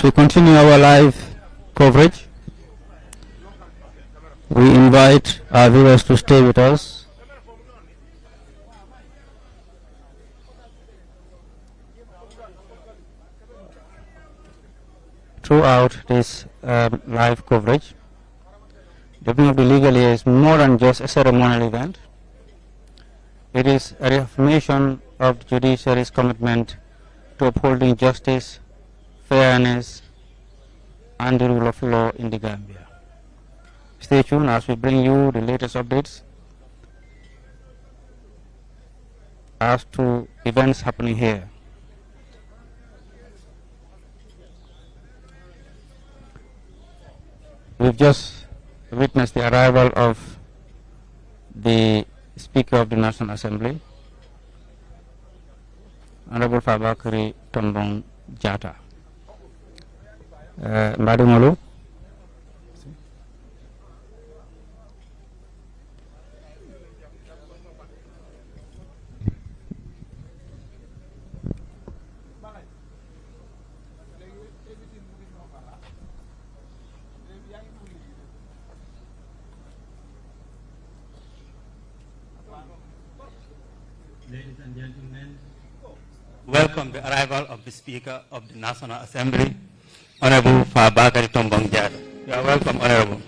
we continue our live coverage, we invite our viewers to stay with us. Throughout this live coverage, the opening of the legal year is more than just a ceremonial event. It is a reaffirmation of the judiciary's commitment to upholding justice, fairness, and the rule of law in the Gambia. Stay tuned as we bring you the latest updates as to events happening here. We've just witnessed the arrival of the Speaker of the National Assembly, Honorable Fabakary Tombong Jatta. Mbadi Molu. Ladies and gentlemen, welcome the arrival of the Speaker of the National Assembly, Honorable Fabakary Tombong Jatta. You are welcome, Honorable.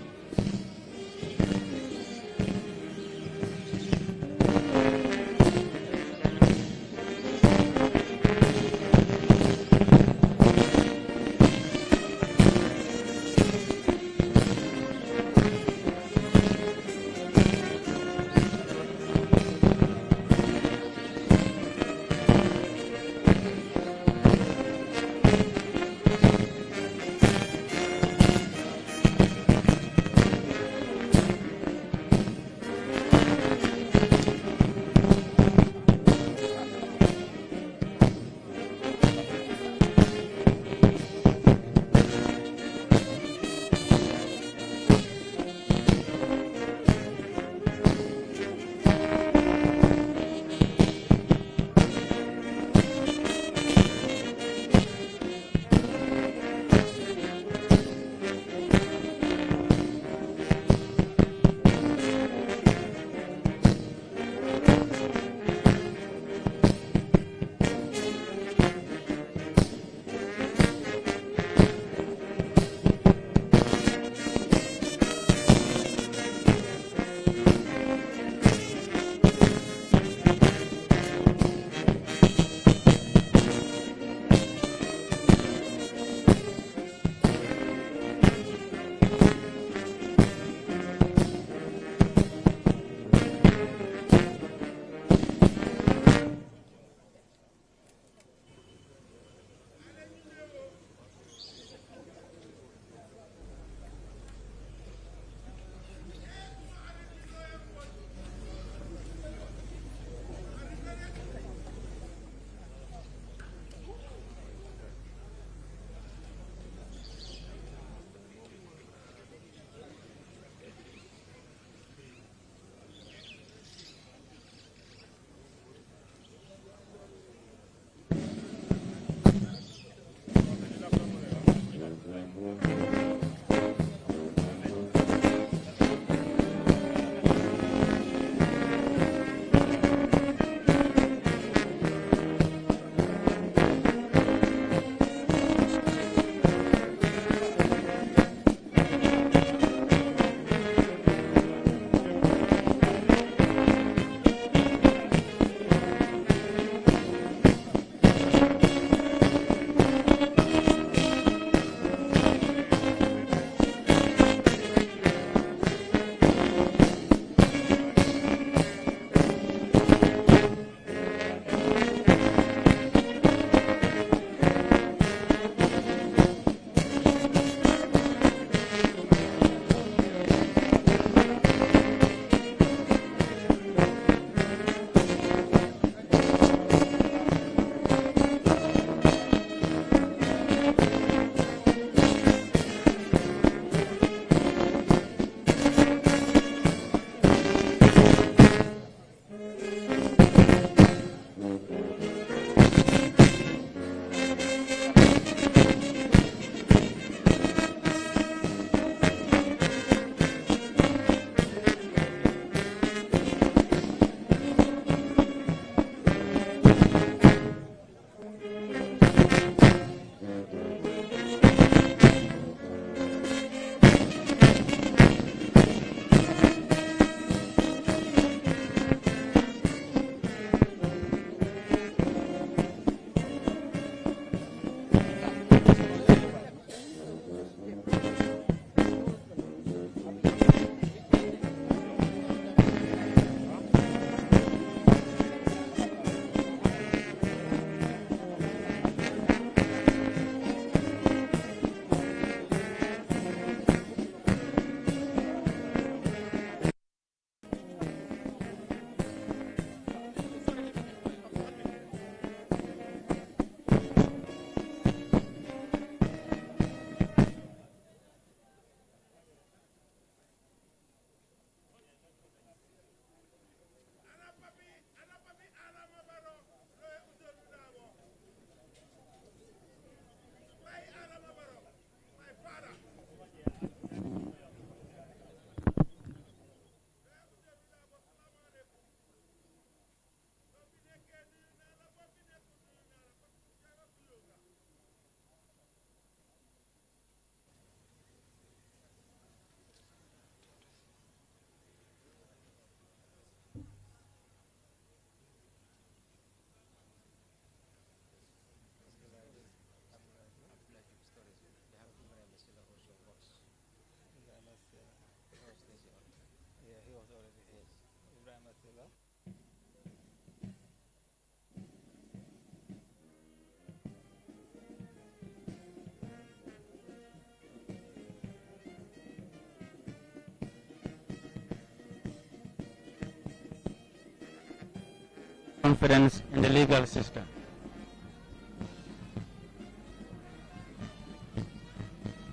Confidence in the legal system.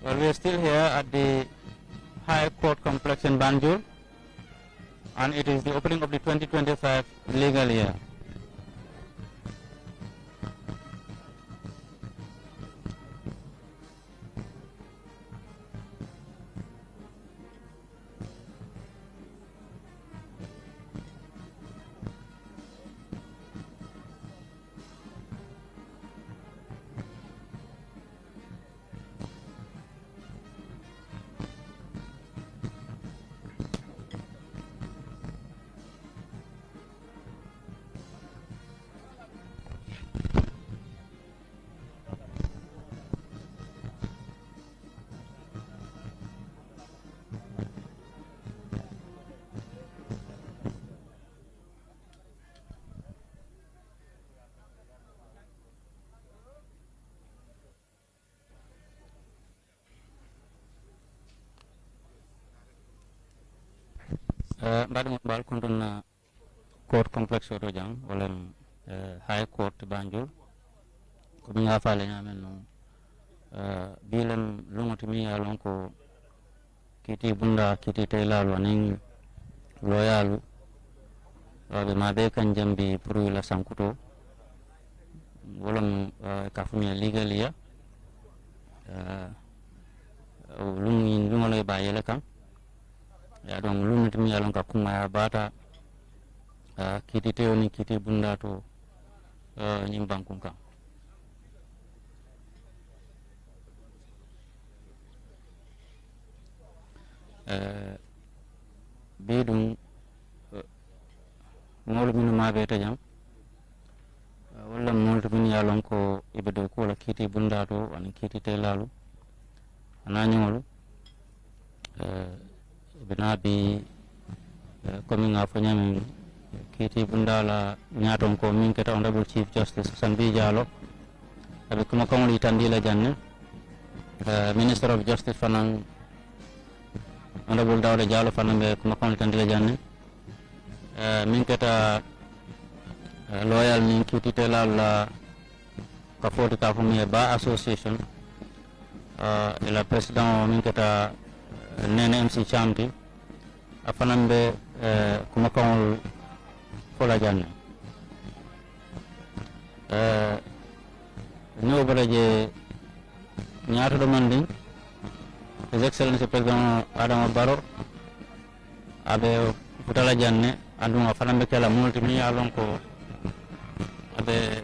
Well, we are still here at the High Court Complex in Banjul, and it is the opening of the 2025 legal year. Mbadi mo bal kontona court complex oto jang wala high court Banjul ko mi nga faale nyamen no bilam lungoti mi yalon ko kiti bunda kiti taylalu anin loyalu wabe mabe kan jambi pour la sankuto wala kafumi legaliya lungi lungolo bayele kan ya donc lungi timi yalon ka kuma ya bata kiti teoni kiti bunda to nyim bankun kan bidum molu min mabe ta jam wala molu min yalon ko ibedo ko la kiti bunda to an kiti telalu ananyolu binabi komi nga fanya min kiti bunda la nyaton ko min keta honorable chief justice Sanbi Jallow abe kuma kamuli tandila janne minister of justice fanan honorable Dawda Jallow fanan be kuma kamuli tandila janne min keta loyal min kiti telal la ka foti ka fumi ba association ila president min keta nene MC Chamti afanan be kuma kamul fola janne ñoo baraje ñaata do manding his excellency president Adama Barrow abe futala janne anduma fanan be kala multi mi yalon ko abe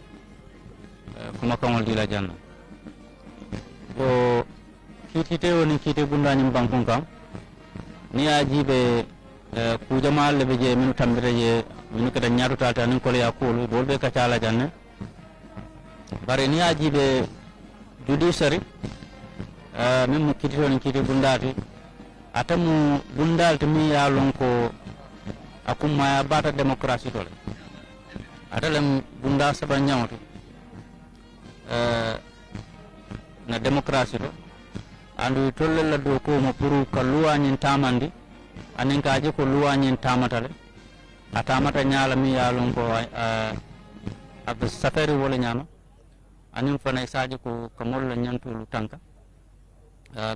kuma kamul dila janne ko kiti teewoni kiti bundañum bankun kam ni a jiiɓe kujama Allah ɓe je minu tambita je minu keda ñatutata nin koloya kuulu dol ɓe kacala janne bare ni a jiiɓe judiciary min mo kiti toon kiti bundati atamu bundal to mi yalon ko akummaya bata démocratie tole atalem bunda saba ñawto na démocratie to andu tolle la do ko mo pour ka luwañin tamandi anin ka je ko luwañin tamatale atamata nyaala mi yalon ko ab safari wala nyama anin fana saaji ko ka molla nyantulu tanka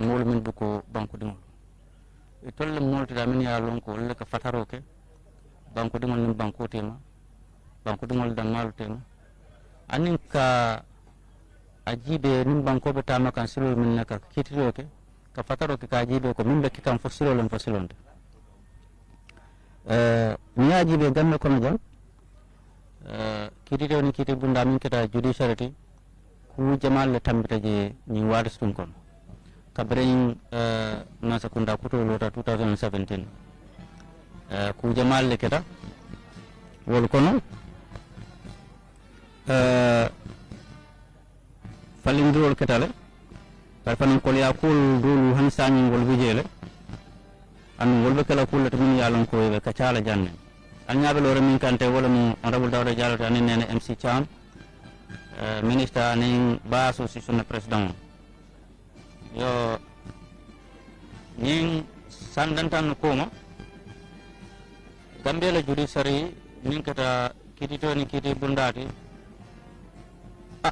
mol min bu ko banku dimol e tolle molti da min yalon ko le ka fataroke banku dimol nim banku tema banku dimol da malu tema anin ka ajibe nim banko be tama kan silol min naka kitiroke ka fataroke ka ajibe ko min be kitam fo silolon fo silonde mi ajibe gamme kono jam kitito ni kiti bunda min kita judiciary ku jamal le tambita je ni wadis dum kon kabrein na sakunda kuto lota 2017 ku jamal le kita wol kono falindirol ketale par fanan ko ya kul dulu han sani ngol bijele an ngol be kala kul to min yalon ko be kacala janne alñaaɓe lore min kante wala mo honorable Dawda Diallo anin nene MC Cham ministre anin ba association président yo ñing sandantan koma Gambia la judiciary min kata kitito ni kiti bundati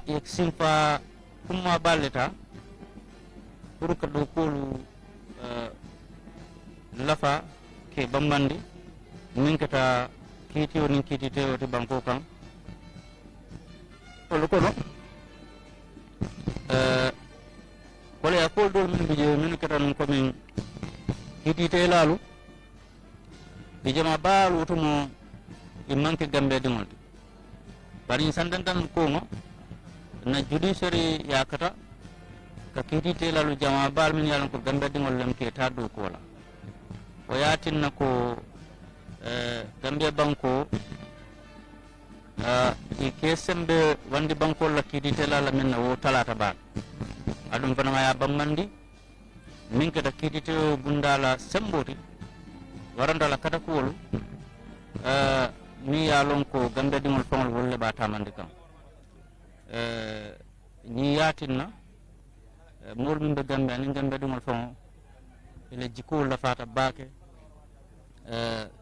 yek simpa kuma baleta pour que do kolu lafa ke bambandi min kata kiti woni kiti te banko kan olu kono wala ya kol dol min bije min kata non ko min kiti te lalu di jama balu to mo e manke Gambia dingol bari sandantan ko mo na judiciary yakata ka kiti te lalu jama bal min yalan ko Gambia dingol lam ke ta do ko la o yatin na ko Gambia banko i kesembe wandi banko la kiti te la min na wo talata ba adum fana ya bamandi min kata kiti te bundala semboti waranda la kata kuwolu mi yalon ko Gambia dingol fongol wolle ba tamandi kam ni yatinna mol min be Gambia ni Gambia dingol fongo ile jikko la fata baake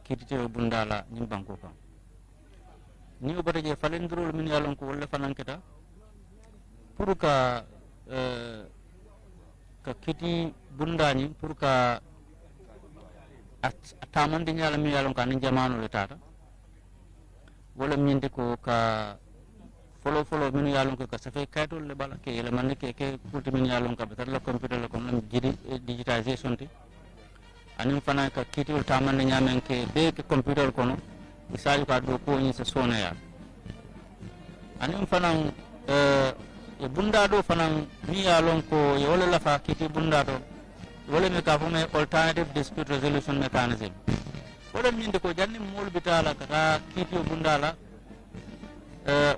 kitite bundala nim banko kam ni o bataje falendrol min yalon ko wolle fananketa pour ka kiti bundani pour ka tamande nyala mi yalon ka ni jamanu le tata wala minde ko ka folo min yalon ko ka safe kaytol le bala ke le man ke kulti min yalon ka betar la computer la kon lam jidi digitalisation ti anim fana ka kitul tamande nyamen ke be ke computer kono isaju ka do ko ni se sona ya anim fana e bunda do fana mi yalon ko e wala la fa kiti bunda do wala me ka fome alternative dispute resolution mechanism wala minde ko janni mol bitala kata kiti bundala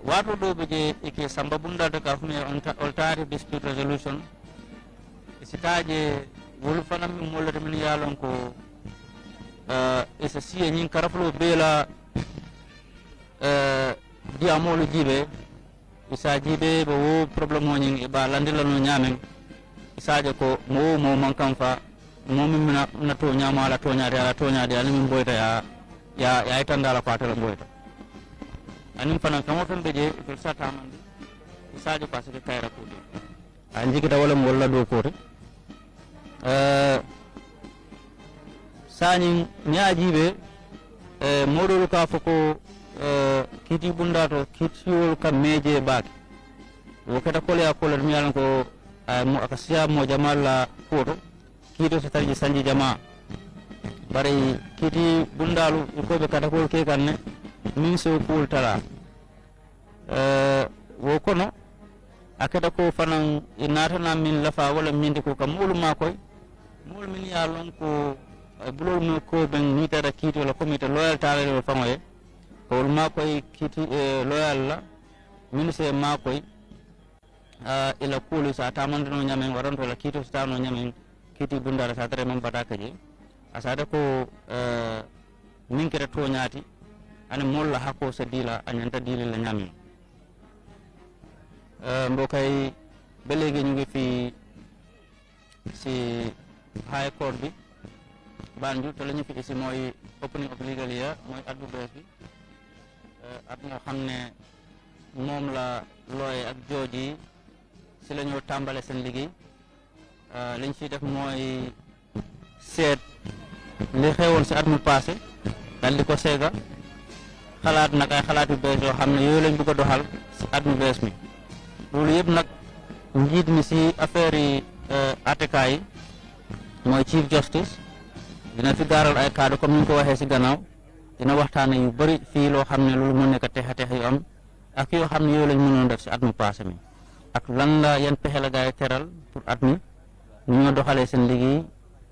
wato do beje ke samba bunda de ka fome alternative dispute resolution sitaje wolu fana mi mollata min yalon ko esa siye nyin karaflo bela di amolu jibe isa jibe bo wo problem mo nyin e ba landila no nyamen isaje ko mo man kan fa mo min na to nyama la to nyaade ani min boyta ya itandala ko atala boyta anim fana kamo tan beje ko sata mandi isaje ko asike kayra ko de anji kita wala mo wala do ko te sani nyaajibe modol ka foko kiti bundato kitiol ka meje baake wo kata kole akola mi yalan ko mo akasiya mo jamala koto kito so tarji sanji jama bari kiti bundalu ko be kata ko ke kanne min so kul tala wo kono akada ko fanan inata na min lafa wala min ko kam mulu makoy mul min yalon ko bulol mo ko ben ni tara kiti wala comité loyal tala le fangoye ko makoy kiti loyal la min se makoy ila kulu sa tamandino nyamen waranto la kito stano nyamen kiti bundara sa tare man bataka je asada ko min kira to nyati ana molla hako sa dila anyanta dili la nyamen mbokay belegi ñu ngi fi si high court bi banju to lañu fi ci moy opening of legal year moy addu bes bi at nga xamne mom la loy ak joji si lañu tambalé sen liggéey liñ ci def moy set li xewon ci at mu passé dal diko séga xalaat nak ay xalaat yu bees yo xamne yoy lañ bëgg doxal ci at mu bees mi lolu yeb nak njiit mi ci affaire yi ateka yi moy chief justice dina fi garal ay cadre comme ñu ko waxé ci gannaaw dina waxtane yu bari fi lo xamne lolu mo nekk texa yu am ak yo xamne yoy lañ mënon def ci at mu passé mi ak lan la yan pexe la gaay teral pour at mi ñu doxale seen liggéey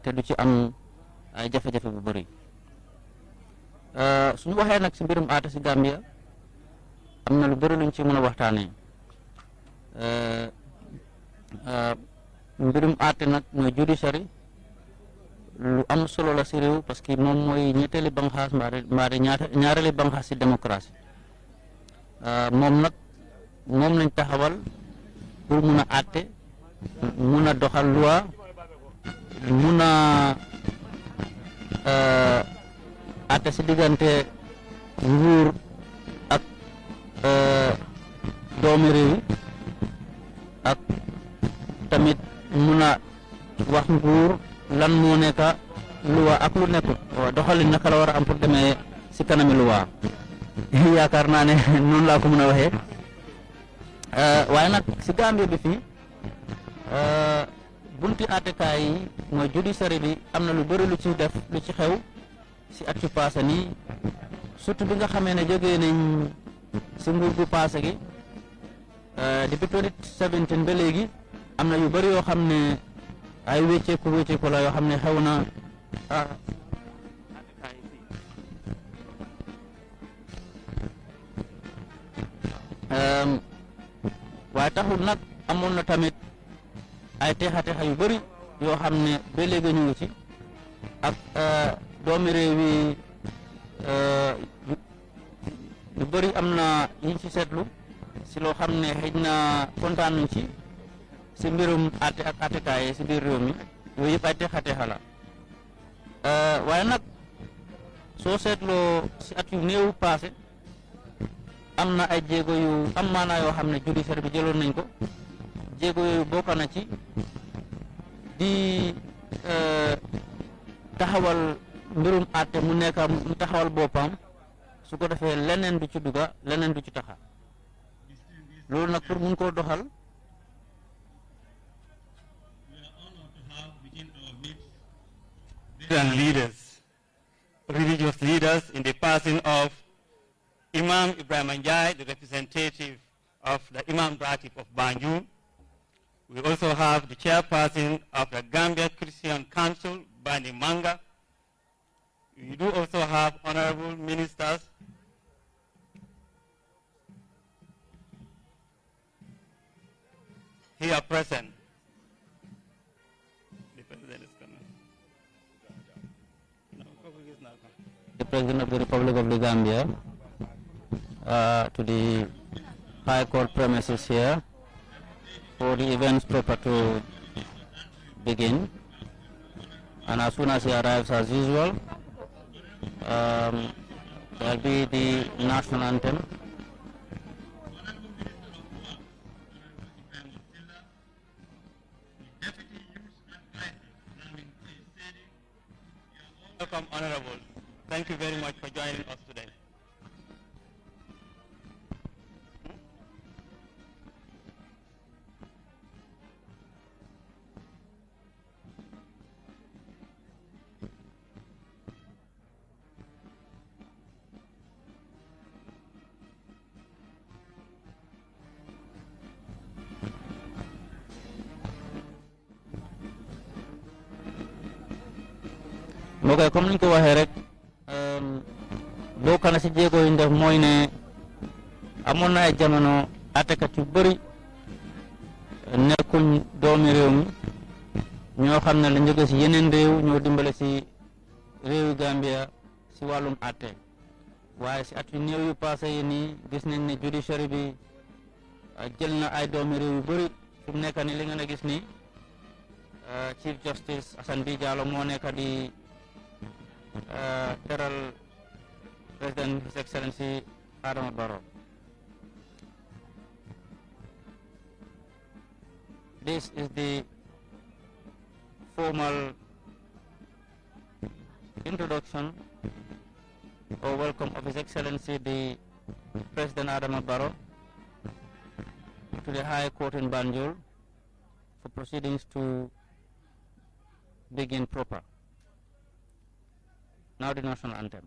te du ci am ay jafe-jafe bu bari suñu waxee nag si mbirum aata si Gambia am na lu bari luñ ci mën a waxtaanee mbirum aate nag mooy judiciary lu am solo la si réew parce que moom mooy ñetteeli banxaas mbaade ñaareeli banxaas si démocratie moom nag moom lañ taxawal pour mun a àtte mun a doxal loi mun a àtte si diggante nguur ak doomi réew yi ak tamit mun a wax nguur lan moo nekka luwa ak lu nekkul doxalin naka la war a am pour demee si kanami luwa yaakaar naa ne noonu laa ko mën a waxee waaye nag si Gambie bi fii bunti àttekaay yi mooy judiciaire bi am na lu bëri lu ci def lu ci xew si at yu passé nii surtout bi nga xamee ne jógee nañ si nguur gu passé gi depuis 2017 ba léegi am na yu bëri yoo xam ne ay wécceeku la yoo xam ne xew na waaye taxul nag amoon na tamit ay texa yu bëri yoo xam ne ba léegi ñu ngi ci ak doomi réew yi yu bëri am na yiñ ci seetlu si loo xam ne xëj na kontaan nañ ci si mbirum àtte ak àttekaay si biir réew mi yooyu yëpp ay texa la waaye nag soo seetloo si at yu néew passé am na ay jéego yu am maanaa yoo xam ne judiciaire bi jëloon nañ ko jéego yooyu bokk na ci di taxawal mbirum àtte mu nekk mu taxawal boppam su ko defee leneen du ci dugga leneen du ci taxa loolu nag pour mun koo doxal and leaders, religious leaders, in the passing of Imam Ibrahim Njai, the representative of the Imam Ratib of Banjul. We also have the chairperson of the Gambia Christian Council, Bani Manga. We do also have honorable ministers here present. The president is coming. No, is not coming. The President of the Republic of the Gambia to the High Court premises here for the events proper to begin. And as soon as he arrives, as usual, there will be the national anthem. Welcome, Honorable. Thank you very much for joining us today. Okay, comme niñ ko waxee rek bokk na si jéego yi def mooy ne amoon na ay jamono àttekat yu bëri nekkuñ doomi réew mi ñoo xam ne la jóge si yeneen réew ñoo dimbale si réewi Gambia si wàllum àtte waaye si at yu néew yu passé yi nii gis nañ ne judiciaire bi jël na ay doomi réew yu bëri fi mu nekk ni li ngeen a gis ni Chief Justice Assane B Jallow moo nekk di teral President His Excellency Adama Barrow. This is the formal introduction or welcome of His Excellency the President Adama Barrow to the High Court in Banjul for proceedings to begin proper. Now the national anthem.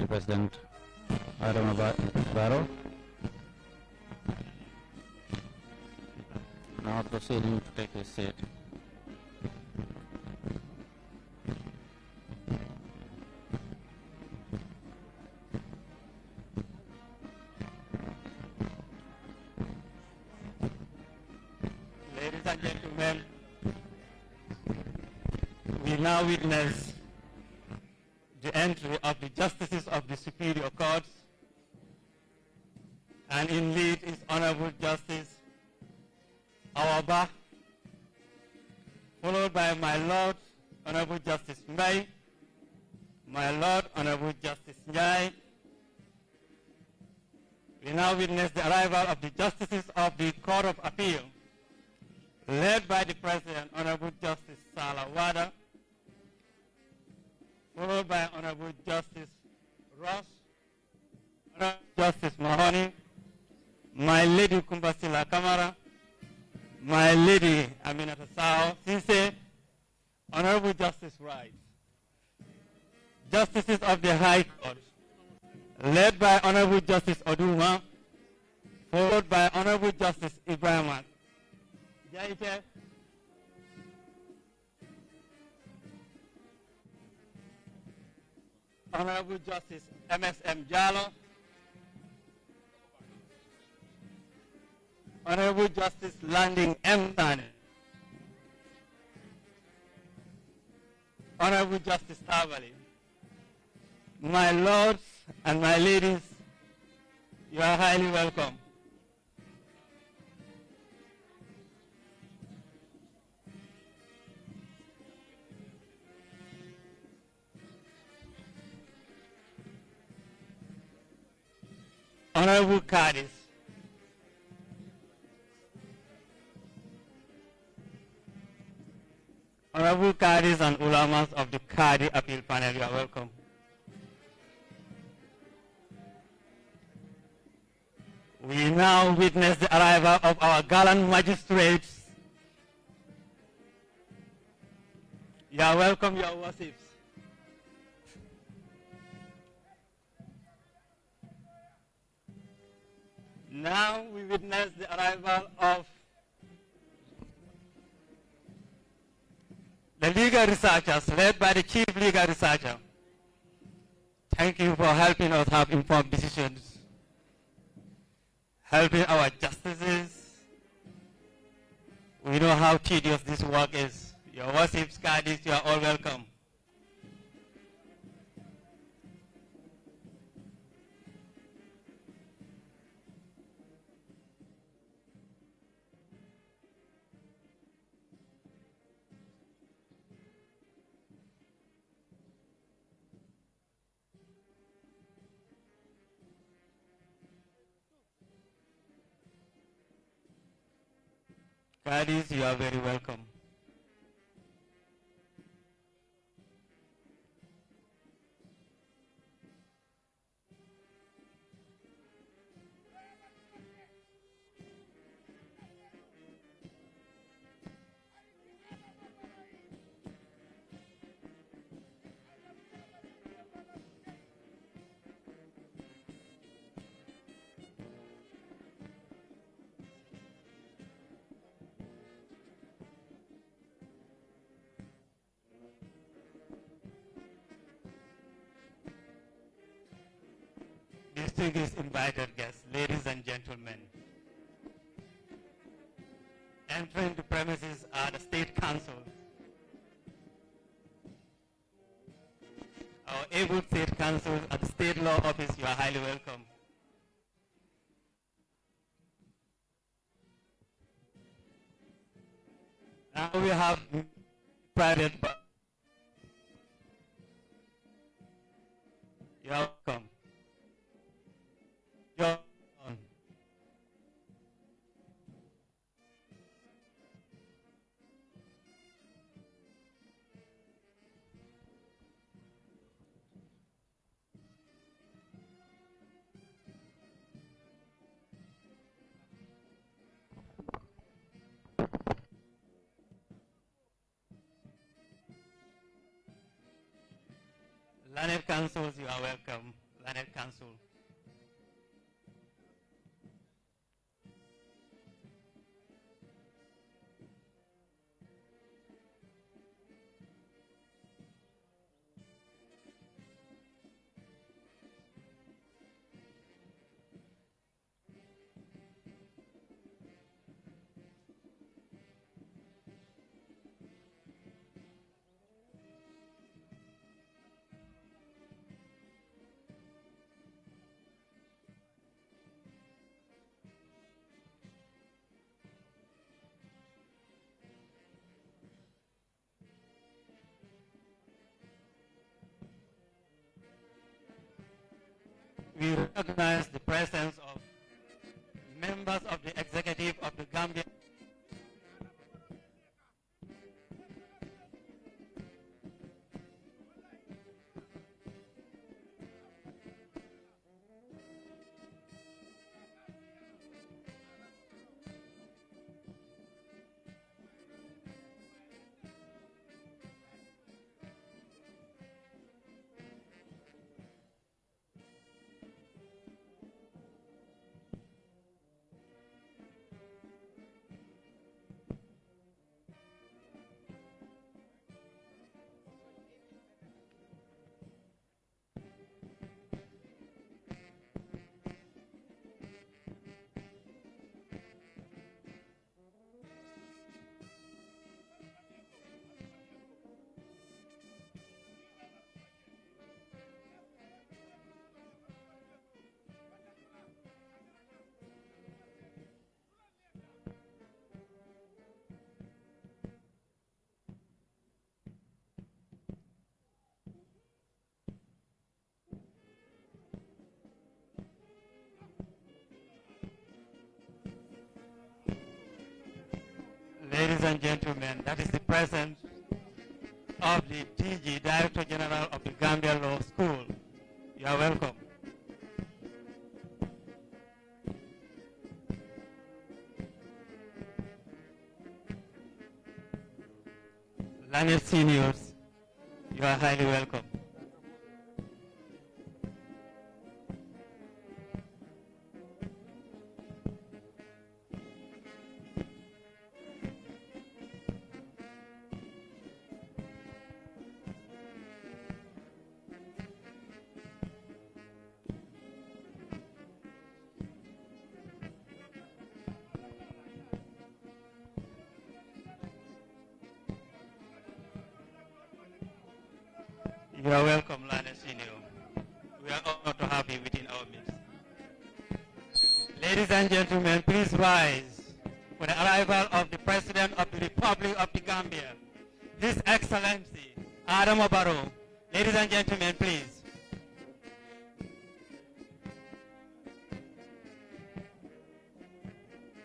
Honorable President Adam Barrow. Now proceeding to take his seat. Ladies and gentlemen, we now witness the entry of the Justices of the Superior Courts, and in lead is Honorable Justice Awaba, followed by my Lord, Honorable Justice Mbai, my Lord, Honorable Justice Njai. We now witness the arrival of the Justices of the Court of Appeal, led by the President, Honorable Justice Salah Wada, followed by Honorable Justice Ross, Honorable Justice Mahoney, my Lady Kumbasila Kamara, my Lady Aminata Sao Sise, Honorable Justice Wright. Justices of the High Court, led by Honorable Justice Oduma, followed by Honorable Justice Ibrahim. Honorable Justice MSM Jallo, Honorable Justice Landing M. Tane, Honorable Justice Tavali, my lords and my ladies, you are highly welcome. Honorable Qadis, Honorable Qadis and Ulamas of the Qadi Appeal Panel, you are welcome. We now witness the arrival of our gallant magistrates. You are welcome, your worships. Now we witness the arrival of the legal researchers led by the chief legal researcher. Thank you for helping us have informed decisions, helping our justices. We know how tedious this work is. Your worships, Qadis, you are all welcome. Qadis, you are very welcome. Distinguished invited guests, ladies and gentlemen, entering the premises are the State Councils. Our able State Councils at the State Law Office, you are highly welcome. Now we have private. You are welcome. You're on. Learned councils, you are welcome. Planet Council. We recognize the presence of members of the executive of the Gambia. Ladies and gentlemen, that is the presence of the DG, Director General of the Gambia Law School. You are welcome. Learned seniors, you are highly welcome. You are welcome, Lana Senior. We are honored to have you within our midst. Ladies and gentlemen, please rise for the arrival of the President of the Republic of the Gambia, His Excellency Adama Barrow. Ladies and gentlemen, please.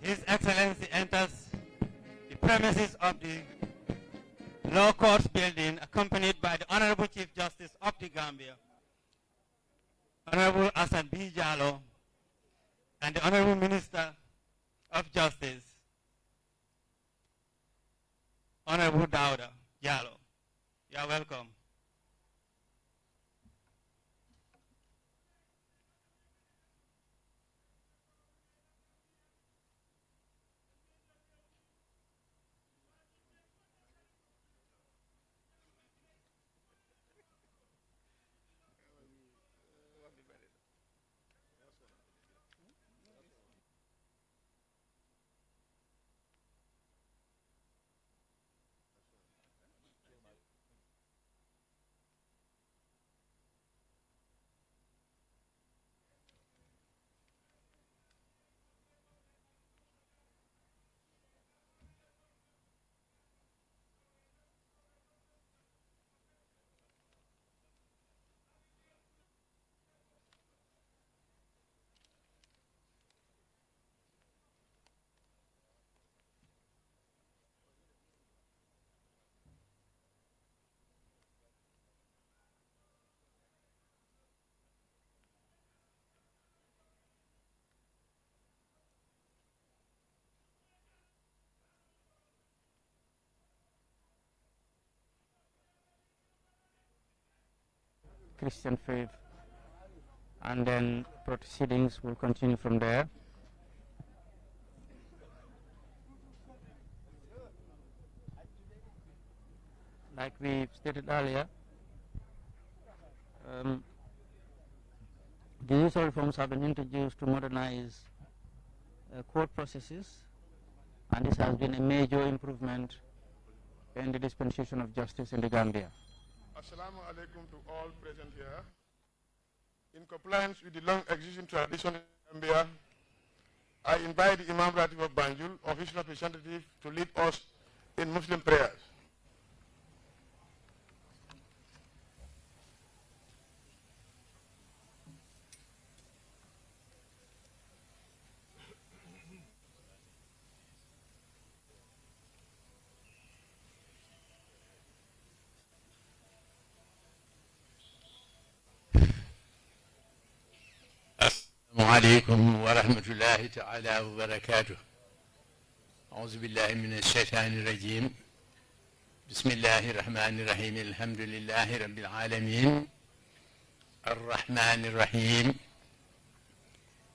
His Excellency enters the premises of the Law Courts Building, accompanied by the Honorable Chief Justice of the Gambia, Honorable Hassan B. Jallow, and the Honorable Minister of Justice, Honorable Dauda Jallow. You are welcome. Christian faith. and then proceedings will continue from there. Like we stated earlier, the usual reforms have been introduced to modernize court processes, and this has been a major improvement in the dispensation of justice in the Gambia. Assalamu alaikum to all present here. In compliance with the long existing tradition in Gambia, I invite the Imam Ratib of Banjul or his representative to lead us in Muslim prayers. السلام عليكم ورحمة الله تعالى وبركاته. أعوذ بالله من الشيطان الرجيم. بسم الله الرحمن الرحيم. الحمد لله رب العالمين الرحمن الرحيم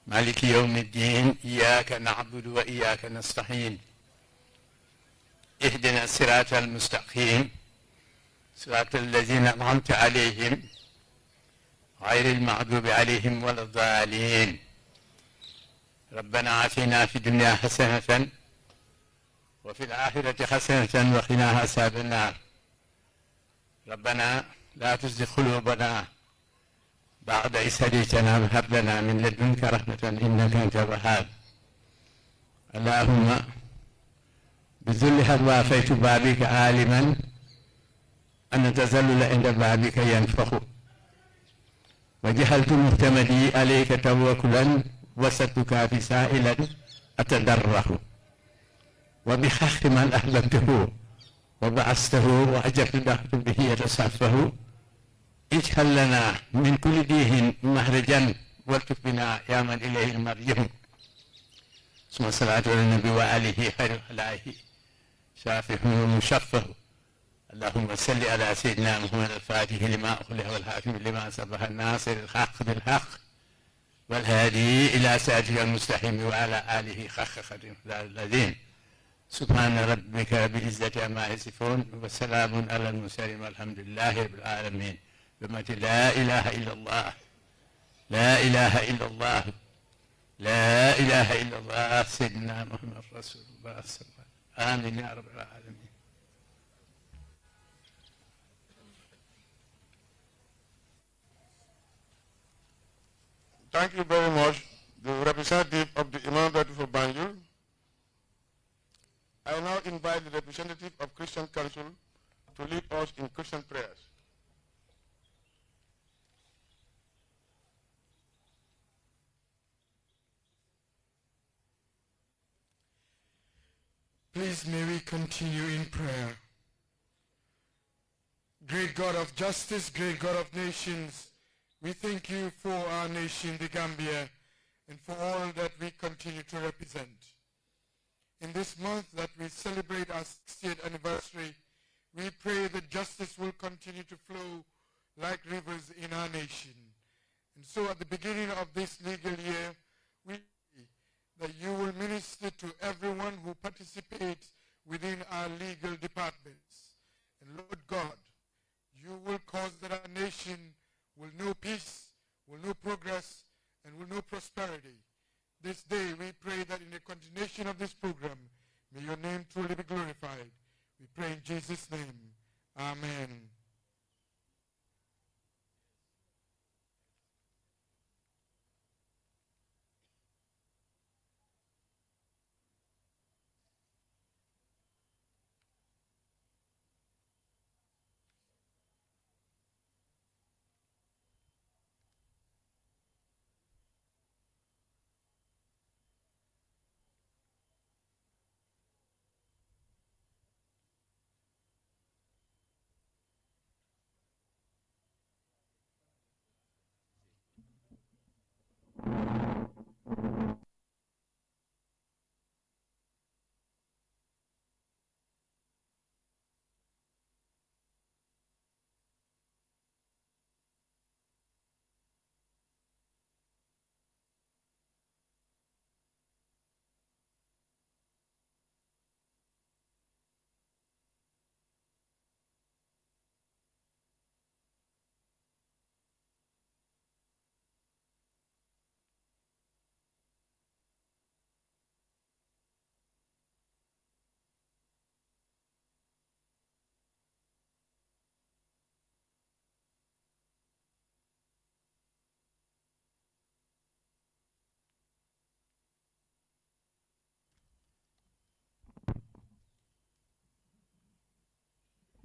مالك يوم الدين إياك نعبد وإياك نستعين اهدنا الصراط المستقيم صراط الذين أنعمت عليهم غير المغضوب عليهم ولا الضالين. ربنا آتنا في الدنيا حسنة وفي الآخرة حسنة وقنا عذاب النار. ربنا لا تزغ قلوبنا بعد إذ هديتنا وهب لنا من لدنك رحمة إنك أنت الوهاب. اللهم بذل هل وافيت بابك عالما أن التذلل عند بابك ينفخ، وجعلت معتمدي عليك توكلا وستك في سائلا أتدره، وبحق من أحببته وبعثته وأجبت به يتصفه. اجعل لنا من كل ديه مهرجا والتف بنا يا من إليه المرجع. ثم الصلاة على النبي وآله خير الخلائق شافه ومشفه. اللهم صل على سيدنا محمد الفاتح لما أخلق والحاكم لما سبق الناصر الحق بالحق والهادي إلى صراطك المستقيم وعلى آله حق قدره الذين. سبحان ربك رب العزة عما يصفون وسلام على المرسلين والحمد لله رب العالمين. بمت لا إله إلا الله لا إله إلا الله لا إله إلا الله سيدنا محمد رسول الله صلى الله عليه وسلم. آمين يا رب العالمين. Thank you very much, the representative of the Imam Ratib of Banjul. I now invite the representative of Christian Council to lead us in Christian prayers. Please may we continue in prayer. Great God of justice, great God of nations, we thank you for our nation, the Gambia, and for all that we continue to represent. In this month that we celebrate our 60th anniversary, we pray that justice will continue to flow like rivers in our nation. And so at the beginning of this legal year, we pray that you will minister to everyone who participates within our legal departments. And Lord God, you will cause that our nation will know peace, will know progress, and will know prosperity. This day we pray that in the continuation of this program, may your name truly be glorified. We pray in Jesus' name. Amen.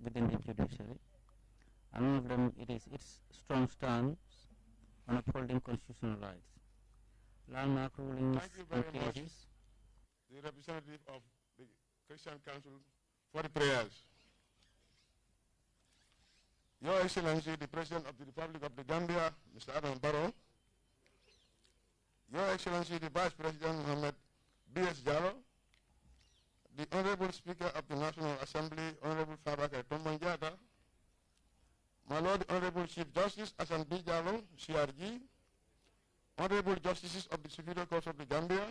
within the judiciary, and one of them it is its strong stance on upholding constitutional rights. Landmark rulings Thank you and very much, cases. the representative of the Christian Council, for the prayers. Your Excellency, the President of the Republic of the Gambia, Mr. Adam Barrow, Your Excellency, the Vice President Mohammed B.S. Jallo, the Honorable Speaker of the National Assembly, Honorable Fabakary Tombong Jatta, my Lord, the Honorable Chief Justice Hassan B. Jallo, CRG, Honorable Justices of the Superior Court of the Gambia,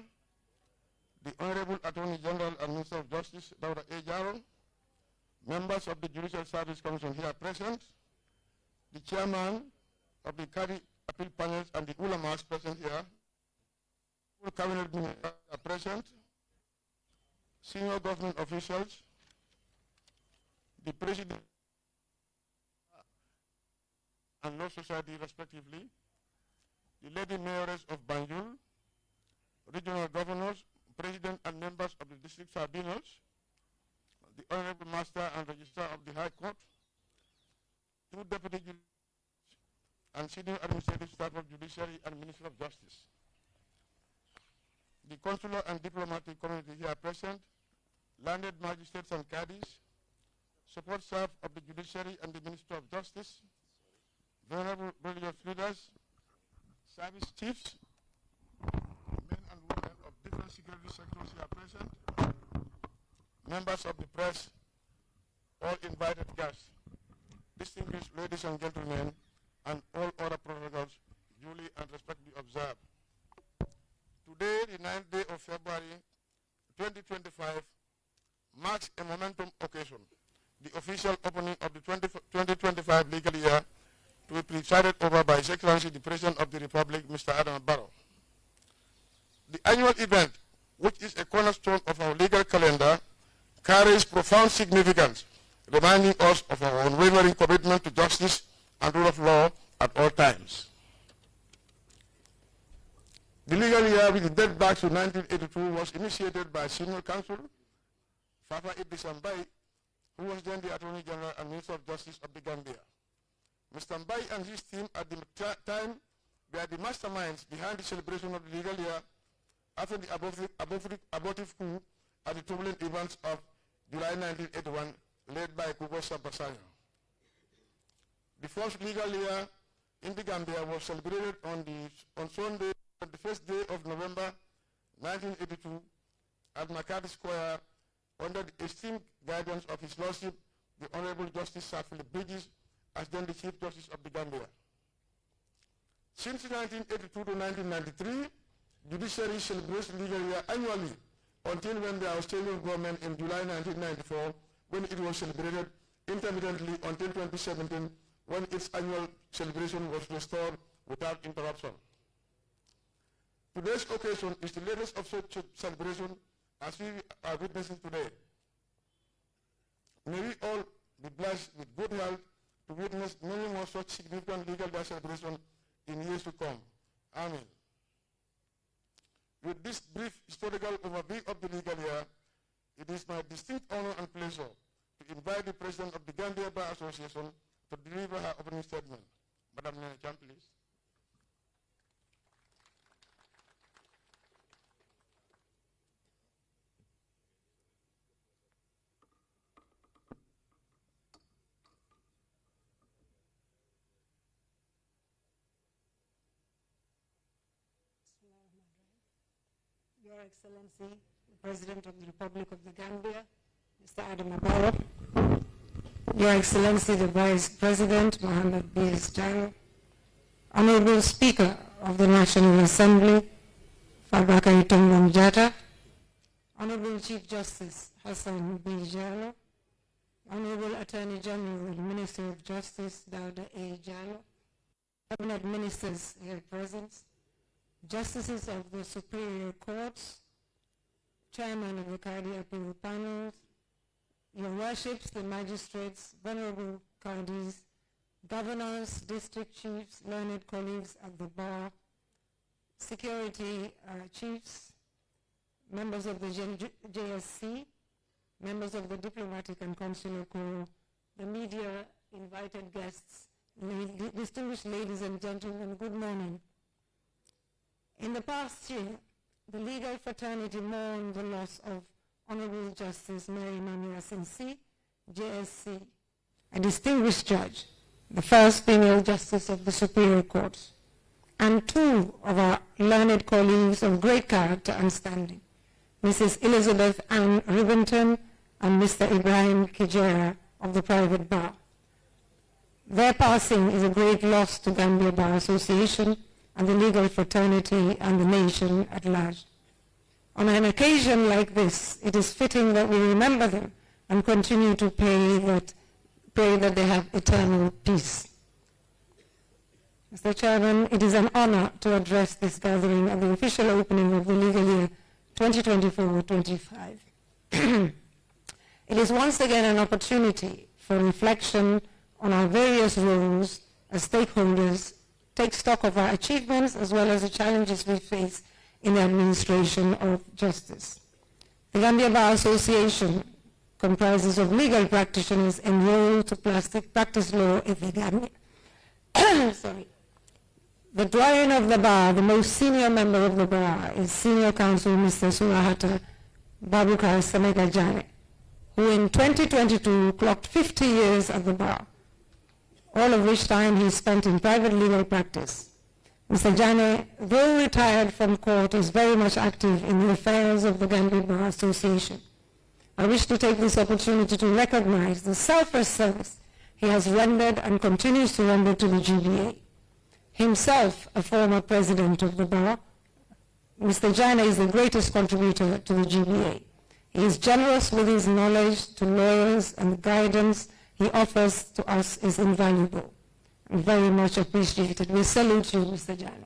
the Honorable Attorney General and Minister of Justice, Dawda A. Jallo, members of the Judicial Service Commission here present, the Chairman of the Qadi Appeal Panels and the Ulamas present here, full Cabinet Ministers are present, senior government officials, the President and Law Society respectively, the Lady Mayors of Banjul, regional governors, President and members of the district tribunals, the Honorable Master and Registrar of the High Court, two Deputy Judges, and Senior Administrative Staff of Judiciary and Ministry of Justice. The consular and diplomatic community here present, landed magistrates and caddies, support staff of the Judiciary and the Ministry of Justice, venerable religious leaders, service chiefs, men and women of different security sectors here present, members of the press, all invited guests, distinguished ladies and gentlemen, and all other protocols duly and respectfully observed. Today, the 9th day of February 2025, marks a momentum occasion, the official opening of the 2025 legal year, to be presided over by His Excellency the President of the Republic, Mr. Adam Barrow. The annual event, which is a cornerstone of our legal calendar, carries profound significance, reminding us of our unwavering commitment to justice and rule of law at all times. The legal year, which dates back to 1982, was initiated by Senior Counsel Fafa Idris Mbai, who was then the Attorney General and Minister of Justice of the Gambia. Mr. Mbai and his team at the time were the masterminds behind the celebration of the legal year after the abortive coup at the turbulent events of July 1981, led by Kubo Sampasayo. The first legal year in the Gambia was celebrated on Sunday, the first day of November 1982 at Makati Square under the esteemed guidance of His Lordship, the Honorable Justice Sir Philip Bridges, as then the Chief Justice of the Gambia. Since 1982 to 1993, judiciary celebrates legal year annually until when the Australian government in July 1994, when it was celebrated intermittently until 2017, when its annual celebration was restored without interruption. Today's occasion is the latest of such celebration as we are witnessing today. May we all be blessed with good health to witness many more such significant legal day celebrations in years to come. Amen. With this brief historical overview of the legal year, it is my distinct honor and pleasure to invite the President of the Gambia Bar Association to deliver her opening statement. Madam Nene Cham, please. Your Excellency, the President of the Republic of the Gambia, Mr. Adam Barrow, Your Excellency, the Vice President, Mohammed B.S. Jallo, Honorable Speaker of the National Assembly, Fabakary Tombong Jatta, Honorable Chief Justice Hassan B. Jallo, Honorable Attorney General, Minister of Justice, Dawda A. Jallo, Cabinet Ministers here present, Justices of the Superior Courts, Chairman of the Qadi Appeal Panels, Your Worships, the Magistrates, Venerable Qadis, Governors, District Chiefs, learned colleagues at the Bar, Security Chiefs, members of the JSC, members of the Diplomatic and Consular Corps, the media, invited guests, distinguished ladies and gentlemen, good morning. In the past year, the legal fraternity mourned the loss of Honorable Justice Mary Mamia Sensi, JSC, a distinguished judge, the first female justice of the Superior Court, and two of our learned colleagues of great character and standing, Mrs. Elizabeth Ann Rivington and Mr. Ibrahim Kijera of the private bar. Their passing is a great loss to Gambia Bar Association and the legal fraternity and the nation at large. On an occasion like this, it is fitting that we remember them and continue to pray that they have eternal peace. Mr. Chairman, it is an honor to address this gathering at the official opening of the legal year 2024-25. It is once again an opportunity for reflection on our various roles as stakeholders, take stock of our achievements as well as the challenges we face in the administration of justice. The Gambia Bar Association comprises of legal practitioners enrolled to practice law in the Gambia. Sorry. The doyen of the bar, the most senior member of the bar, is Senior Counsel Mr. Surahata Babukar Samega Jane, who in 2022 clocked 50 years at the bar, all of which time he spent in private legal practice. Mr. Jane, though retired from court, is very much active in the affairs of the Gambia Bar Association. I wish to take this opportunity to recognize the selfless service he has rendered and continues to render to the GBA. Himself a former president of the bar, Mr. Jane is the greatest contributor to the GBA. He is generous with his knowledge to lawyers, and the guidance he offers to us is invaluable and very much appreciated. We salute you, Mr. Jane.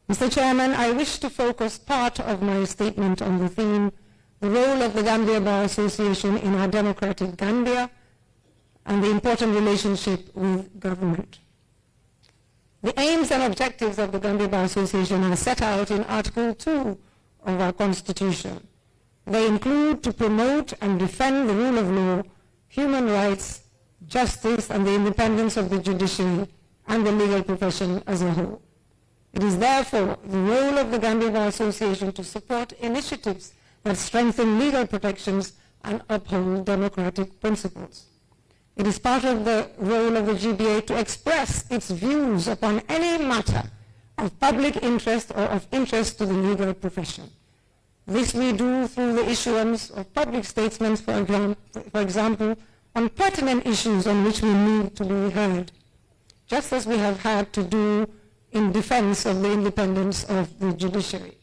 Mr. Chairman, I wish to focus part of my statement on the theme, the role of the Gambia Bar Association in our democratic Gambia and the important relationship with government. The aims and objectives of the Gambia Bar Association are set out in Article 2 of our Constitution. They include to promote and defend the rule of law, human rights, justice, and the independence of the judiciary and the legal profession as a whole. It is therefore the role of the Gambia Bar Association to support initiatives that strengthen legal protections and uphold democratic principles. It is part of the role of the GBA to express its views upon any matter of public interest or of interest to the legal profession. This we do through the issuance of public statements, for example, on pertinent issues on which we need to be heard, just as we have had to do in defense of the independence of the judiciary.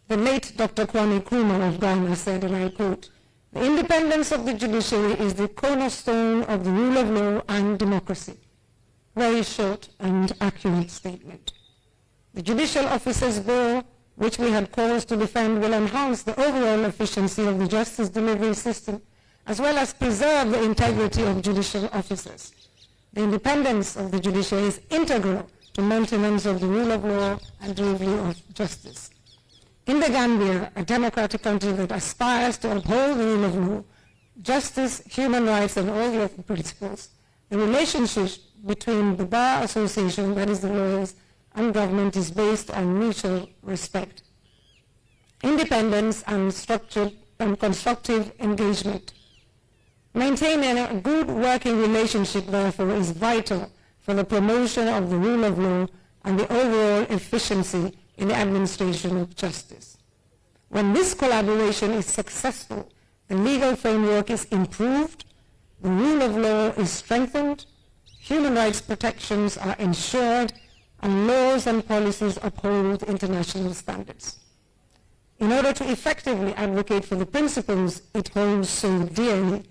The late Dr. Kwame Nkrumah of Ghana said, and I quote, "The independence of the judiciary is the cornerstone of the rule of law and democracy." Very short and accurate statement. The Judicial Officers Bill, which we had cause to defend, will enhance the overall efficiency of the justice delivery system, as well as preserve the integrity of judicial officers. The independence of the judiciary is integral to maintenance of the rule of law and delivery of justice. In the Gambia, a democratic country that aspires to uphold the rule of law, justice, human rights, and all the other principles, the relationship between the Bar Association, that is the lawyers, and government is based on mutual respect, independence, and structured and constructive engagement. Maintaining a good working relationship, therefore, is vital for the promotion of the rule of law and the overall efficiency in the administration of justice. When this collaboration is successful, the legal framework is improved, the rule of law is strengthened, human rights protections are ensured, and laws and policies uphold international standards. In order to effectively advocate for the principles it holds so dearly,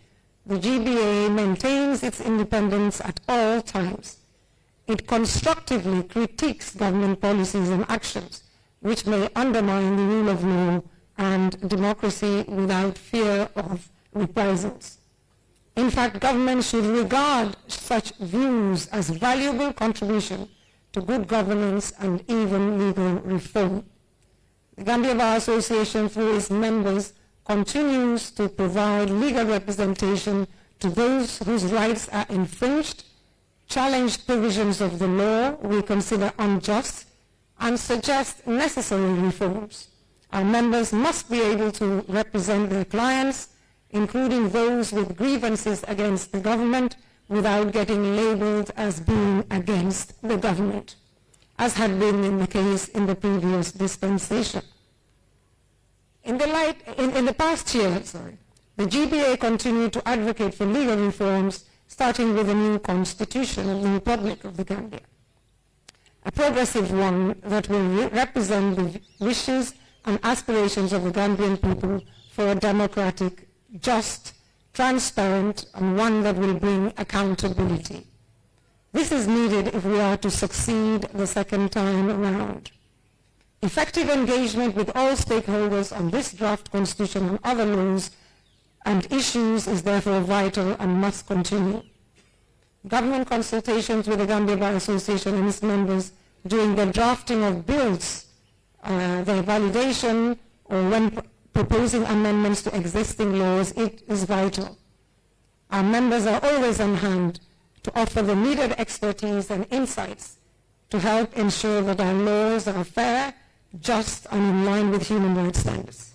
the GBA maintains its independence at all times. It constructively critiques government policies and actions which may undermine the rule of law and democracy without fear of reprisals. In fact, government should regard such views as valuable contribution to good governance and even legal reform. The Gambia Bar Association, through its members, continues to provide legal representation to those whose rights are infringed, challenge provisions of the law we consider unjust, and suggest necessary reforms. Our members must be able to represent their clients, including those with grievances against the government, without getting labeled as being against the government, as had been in the case in the previous dispensation. In the past year, the GBA continued to advocate for legal reforms, starting with a new constitution of the Republic of the Gambia, a progressive one that will represent the wishes and aspirations of the Gambian people for a democratic, just, transparent, and one that will bring accountability. This is needed if we are to succeed the second time around. Effective engagement with all stakeholders on this draft constitution and other laws and issues is therefore vital and must continue. Government consultations with the Gambia Bar Association and its members during the drafting of bills, their validation, or when proposing amendments to existing laws, it is vital. Our members are always on hand to offer the needed expertise and insights to help ensure that our laws are fair, just, and in line with human rights standards.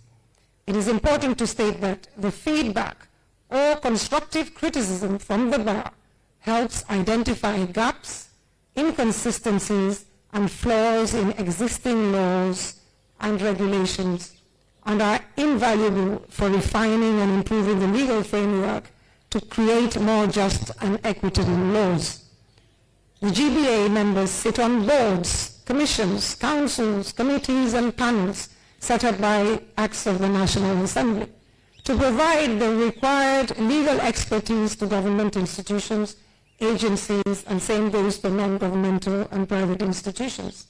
It is important to state that the feedback or constructive criticism from the bar helps identify gaps, inconsistencies, and flaws in existing laws and regulations, and are invaluable for refining and improving the legal framework to create more just and equitable laws. The GBA members sit on boards, commissions, councils, committees, and panels set up by acts of the National Assembly to provide the required legal expertise to government institutions, agencies, and same goes for non-governmental and private institutions.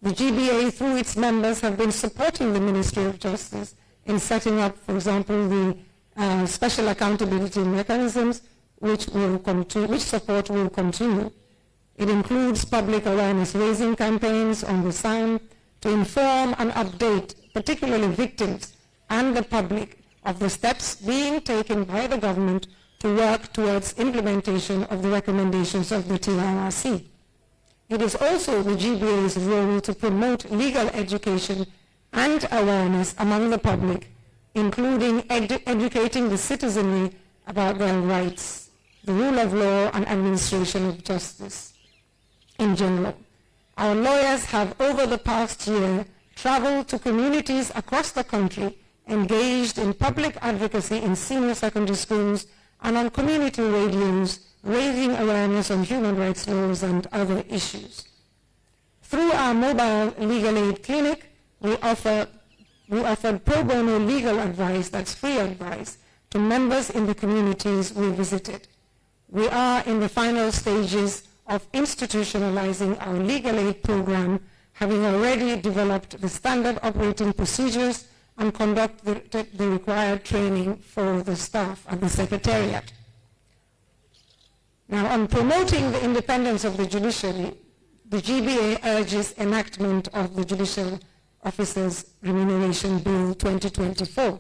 The GBA, through its members, have been supporting the Ministry of Justice in setting up, for example, the special accountability mechanisms, which support will continue. It includes public awareness raising campaigns on the SAM to inform and update, particularly victims and the public, of the steps being taken by the government to work towards implementation of the recommendations of the TRRC. It is also the GBA's role to promote legal education and awareness among the public, including educating the citizenry about their rights, the rule of law, and administration of justice in general. Our lawyers have, over the past year, traveled to communities across the country, engaged in public advocacy in senior secondary schools and on community radios, raising awareness on human rights laws and other issues. Through our mobile legal aid clinic, we offered pro bono legal advice, that's free advice, to members in the communities we visited. We are in the final stages of institutionalizing our legal aid program, having already developed the standard operating procedures and conduct the required training for the staff at the Secretariat. Now, on promoting the independence of the judiciary, the GBA urges enactment of the Judicial Officers Remuneration Bill 2024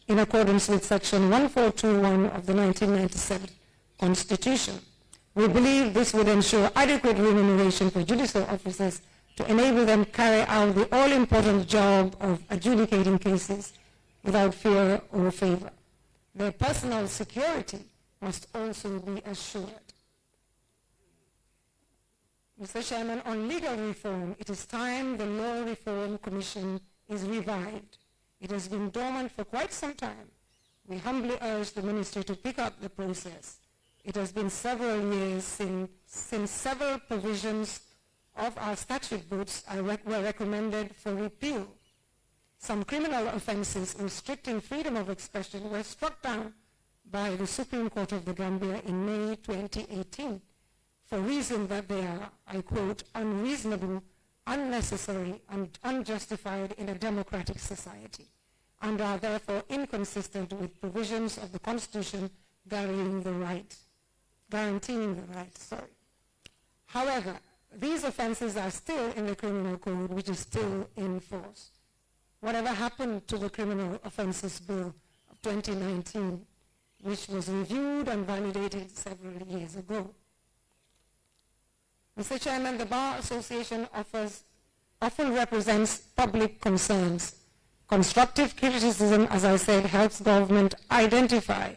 in accordance with Section 1421 of the 1997 Constitution. We believe this would ensure adequate remuneration for judicial officers to enable them to carry out the all-important job of adjudicating cases without fear or favor. Their personal security must also be assured. Mr. Chairman, on legal reform, it is time the Law Reform Commission is revived. It has been dormant for quite some time. We humbly urge the Ministry to pick up the process. It has been several years since several provisions of our statute books were recommended for repeal. Some criminal offenses restricting freedom of expression were struck down by the Supreme Court of the Gambia in May 2018 for reasons that they are, I quote, unreasonable, unnecessary, and unjustified in a democratic society, and are therefore inconsistent with provisions of the Constitution guaranteeing the right. However, these offenses are still in the criminal code, which is still in force. Whatever happened to the Criminal Offences Bill of 2019? which was reviewed and validated several years ago. Mr. Chairman, the Bar Association often represents public concerns. Constructive criticism, as I said, helps government identify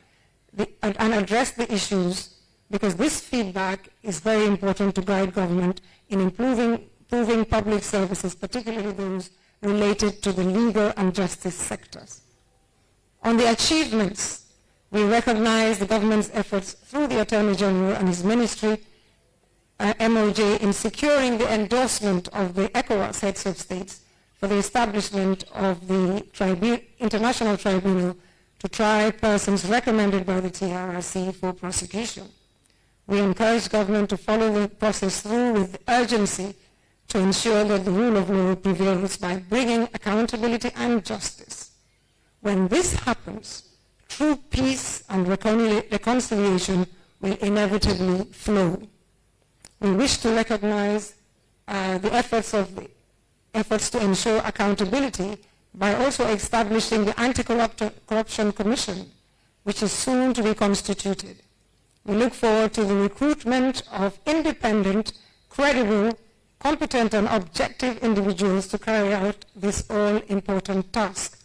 and address the issues, because this feedback is very important to guide government in improving public services, particularly those related to the legal and justice sectors. On the achievements, we recognize the government's efforts through the Attorney General and his ministry, MOJ, in securing the endorsement of the ECOWAS heads of states for the establishment of the International Tribunal to try persons recommended by the TRRC for prosecution. We encourage government to follow the process through with urgency to ensure that the rule of law prevails by bringing accountability and justice. When this happens, true peace and reconciliation will inevitably flow. We wish to recognize the efforts to ensure accountability by also establishing the Anti-Corruption Commission, which is soon to be constituted. We look forward to the recruitment of independent, credible, competent and objective individuals to carry out this all-important task.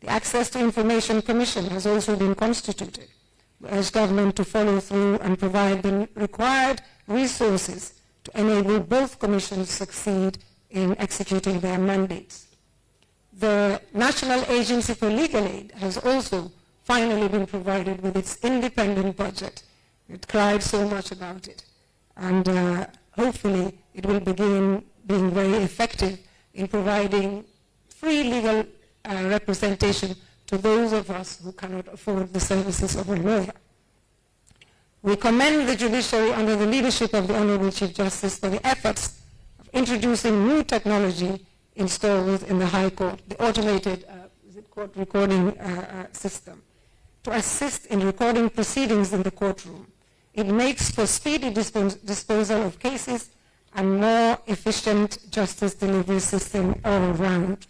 The Access to Information Commission has also been constituted. We urge government to follow through and provide the required resources to enable both commissions succeed in executing their mandates. The National Agency for Legal Aid has also finally been provided with its independent budget. It cried so much about it. And hopefully it will begin being very effective in providing free legal representation to those of us who cannot afford the services of a lawyer. We commend the judiciary under the leadership of the Honorable Chief Justice for the efforts of introducing new technology installed in the High Court, the automated court recording system, to assist in recording proceedings in the courtroom. It makes for speedy disposal of cases and more efficient justice delivery system all around.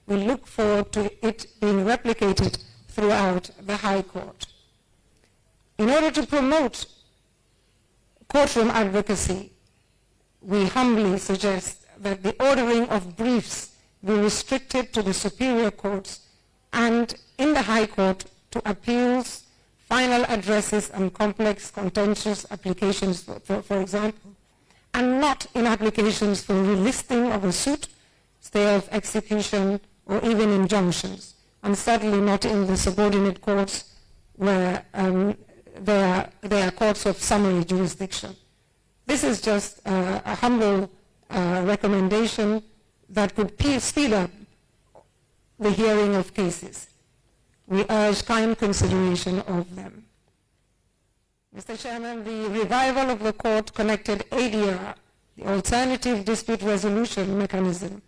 We look forward to it being replicated throughout the High Court. In order to promote courtroom advocacy, we humbly suggest that the ordering of briefs be restricted to the superior courts and in the High Court to appeals, final addresses and complex contentious applications, for example, and not in applications for relisting of a suit, stay of execution, or even injunctions, and certainly not in the subordinate courts where there are courts of summary jurisdiction. This is just a humble recommendation that could speed up the hearing of cases. We urge kind consideration of them. Mr. Chairman, the revival of the court-connected ADR, the Alternative Dispute Resolution Mechanism,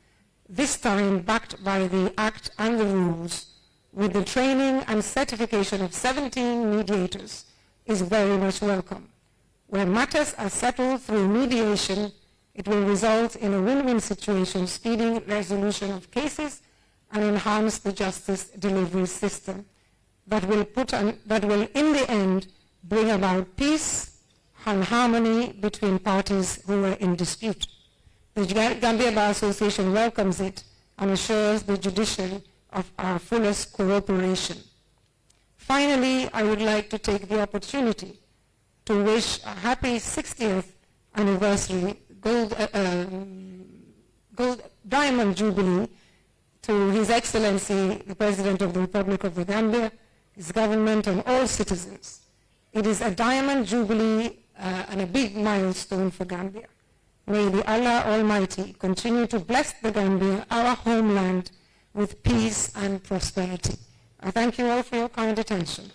this time backed by the Act and the rules, with the training and certification of 17 mediators, is very much welcome. Where matters are settled through mediation, it will result in a win-win situation, speeding resolution of cases and enhance the justice delivery system that will in the end bring about peace and harmony between parties who are in dispute. The Gambia Bar Association welcomes it and assures the judiciary of our fullest cooperation. Finally, I would like to take the opportunity to wish a happy 60th anniversary Diamond Jubilee to His Excellency, the President of the Republic of the Gambia, his government and all citizens. It is a Diamond Jubilee and a big milestone for Gambia. May the Allah Almighty continue to bless the Gambia, our homeland, with peace and prosperity. I thank you all for your kind attention.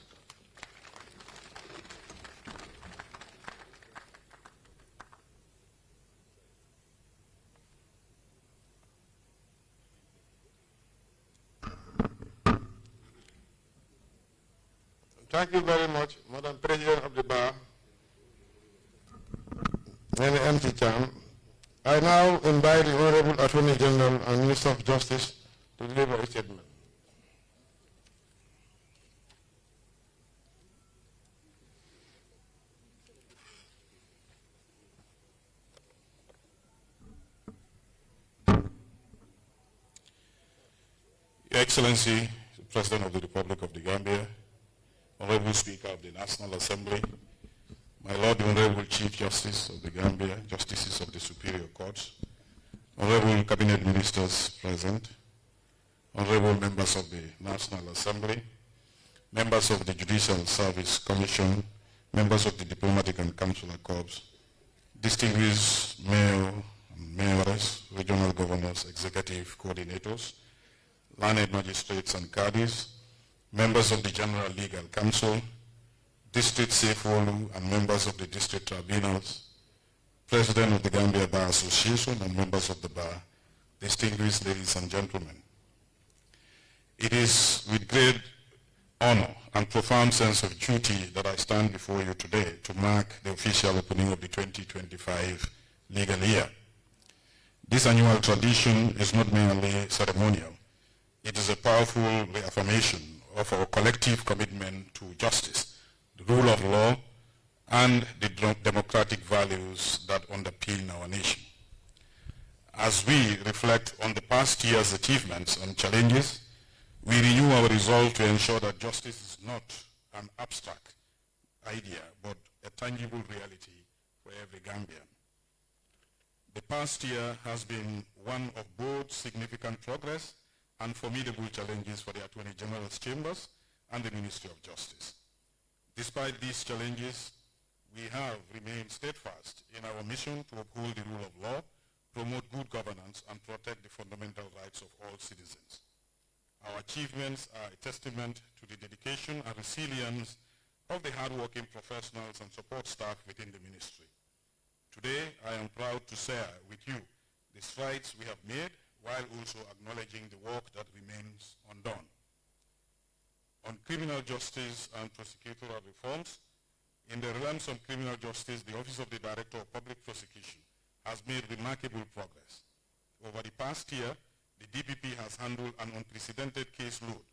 Thank you very much, Madam President of the Bar, Nene MC Cham. I now invite the Honorable Attorney General and Minister of Justice to deliver a statement. Excellency, the President of the Republic of the Gambia, Honorable Speaker of the National Assembly, my Lord, the Honorable Chief Justice of the Gambia, Justices of the Superior Courts, Honorable Cabinet Ministers present, Honorable Members of the National Assembly, Members of the Judicial Service Commission, Members of the Diplomatic and Consular Corps, distinguished Mayor and Mayors, Regional Governors, Executive Coordinators, learned magistrates and cadis, members of the General Legal Council, District Sefolu and members of the district tribunals, President of the Gambia Bar Association and members of the bar, distinguished ladies and gentlemen. It is with great honor and profound sense of duty that I stand before you today to mark the official opening of the 2025 legal year. This annual tradition is not merely ceremonial. It is a powerful reaffirmation of our collective commitment to justice, the rule of law, and the democratic values that underpin our nation. As we reflect on the past year's achievements and challenges, we renew our resolve to ensure that justice is not an abstract idea, but a tangible reality for every Gambian. The past year has been one of both significant progress and formidable challenges for the Attorney General's chambers and the Ministry of Justice. Despite these challenges, we have remained steadfast in our mission to uphold the rule of law, promote good governance, and protect the fundamental rights of all citizens. Our achievements are a testament to the dedication and resilience of the hardworking professionals and support staff within the ministry. Today, I am proud to share with you the strides we have made while also acknowledging the work that remains undone. On criminal justice and procedural reforms, in the realms of criminal justice, the Office of the Director of Public Prosecution has made remarkable progress. Over the past year, the DPP has handled an unprecedented caseload,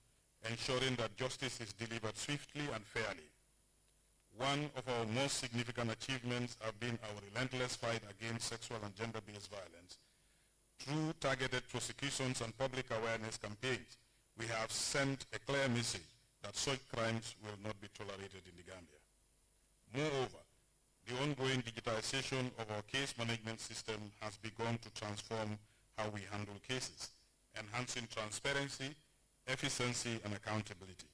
ensuring that justice is delivered swiftly and fairly. One of our most significant achievements have been our relentless fight against sexual and gender-based violence. Through targeted prosecutions and public awareness campaigns, we have sent a clear message that such crimes will not be tolerated in the Gambia. Moreover, the ongoing digitization of our case management system has begun to transform how we handle cases, enhancing transparency, efficiency, and accountability.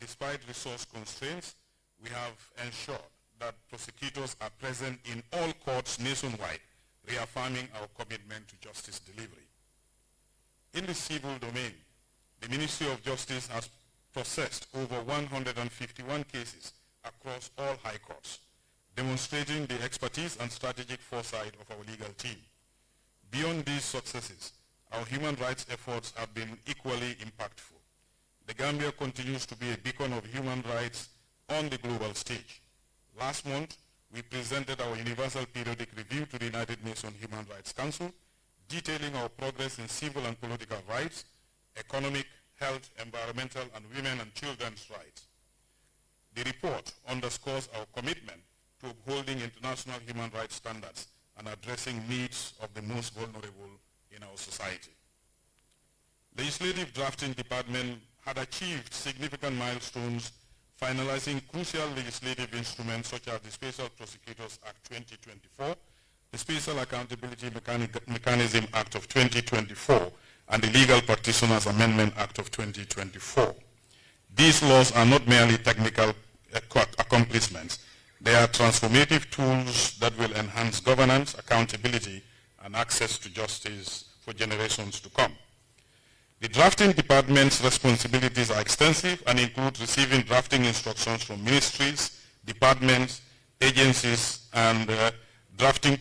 Despite resource constraints, we have ensured that prosecutors are present in all courts nationwide, reaffirming our commitment to justice delivery. In the civil domain, the Ministry of Justice has processed over 151 cases across all high courts, demonstrating the expertise and strategic foresight of our legal team. Beyond these successes, our human rights efforts have been equally impactful. The Gambia continues to be a beacon of human rights on the global stage. Last month, we presented our Universal Periodic Review to the United Nations Human Rights Council, detailing our progress in civil and political rights, economic, health, environmental, and women and children's rights. The report underscores our commitment to upholding international human rights standards and addressing needs of the most vulnerable in our society. Legislative Drafting Department had achieved significant milestones, finalizing crucial legislative instruments such as the Special Prosecutors Act 2024, the Special Accountability Mechanism Act of 2024, and the Legal Practitioners Amendment Act of 2024. These laws are not merely technical accomplishments. They are transformative tools that will enhance governance, accountability, and access to justice for generations to come. The drafting department's responsibilities are extensive and include receiving drafting instructions from ministries, departments, agencies, and drafting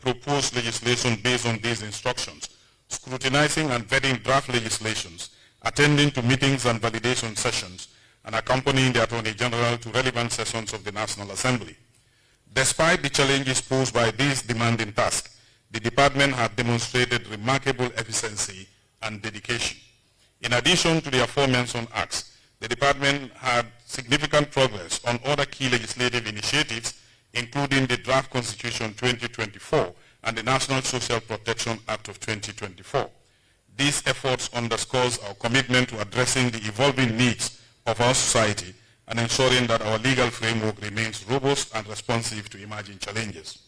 proposed legislation based on these instructions, scrutinizing and vetting draft legislations, attending to meetings and validation sessions, and accompanying the Attorney General to relevant sessions of the National Assembly. Despite the challenges posed by these demanding tasks, the department had demonstrated remarkable efficiency and dedication. In addition to the aforementioned acts, the department had significant progress on other key legislative initiatives, including the Draft Constitution 2024 and the National Social Protection Act of 2024. These efforts underscores our commitment to addressing the evolving needs of our society and ensuring that our legal framework remains robust and responsive to emerging challenges.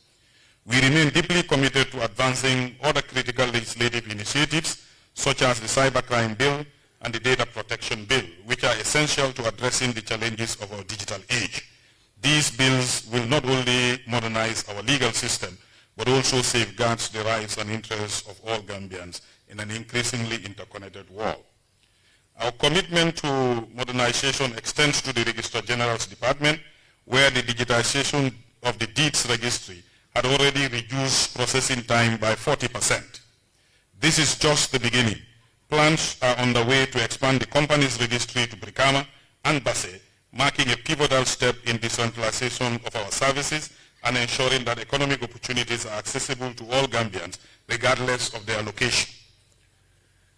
We remain deeply committed to advancing other critical legislative initiatives such as the Cybercrime Bill and the Data Protection Bill, which are essential to addressing the challenges of our digital age. These bills will not only modernize our legal system, but also safeguard the rights and interests of all Gambians in an increasingly interconnected world. Our commitment to modernization extends to the Registrar General's Department, where the digitization of the deeds registry had already reduced processing time by 40%. This is just the beginning. Plans are on the way to expand the company's registry to Brikama and Basse, marking a pivotal step in decentralization of our services and ensuring that economic opportunities are accessible to all Gambians, regardless of their location.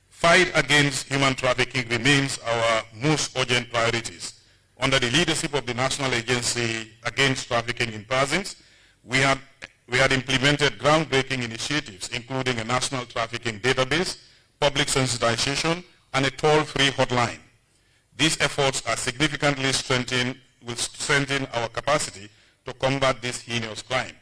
Fight against human trafficking remains our most urgent priorities. Under the leadership of the National Agency Against Trafficking in Persons, we had implemented groundbreaking initiatives, including a national trafficking database, public sensitization, and a toll-free hotline. These efforts are will strengthen our capacity to combat this heinous crime.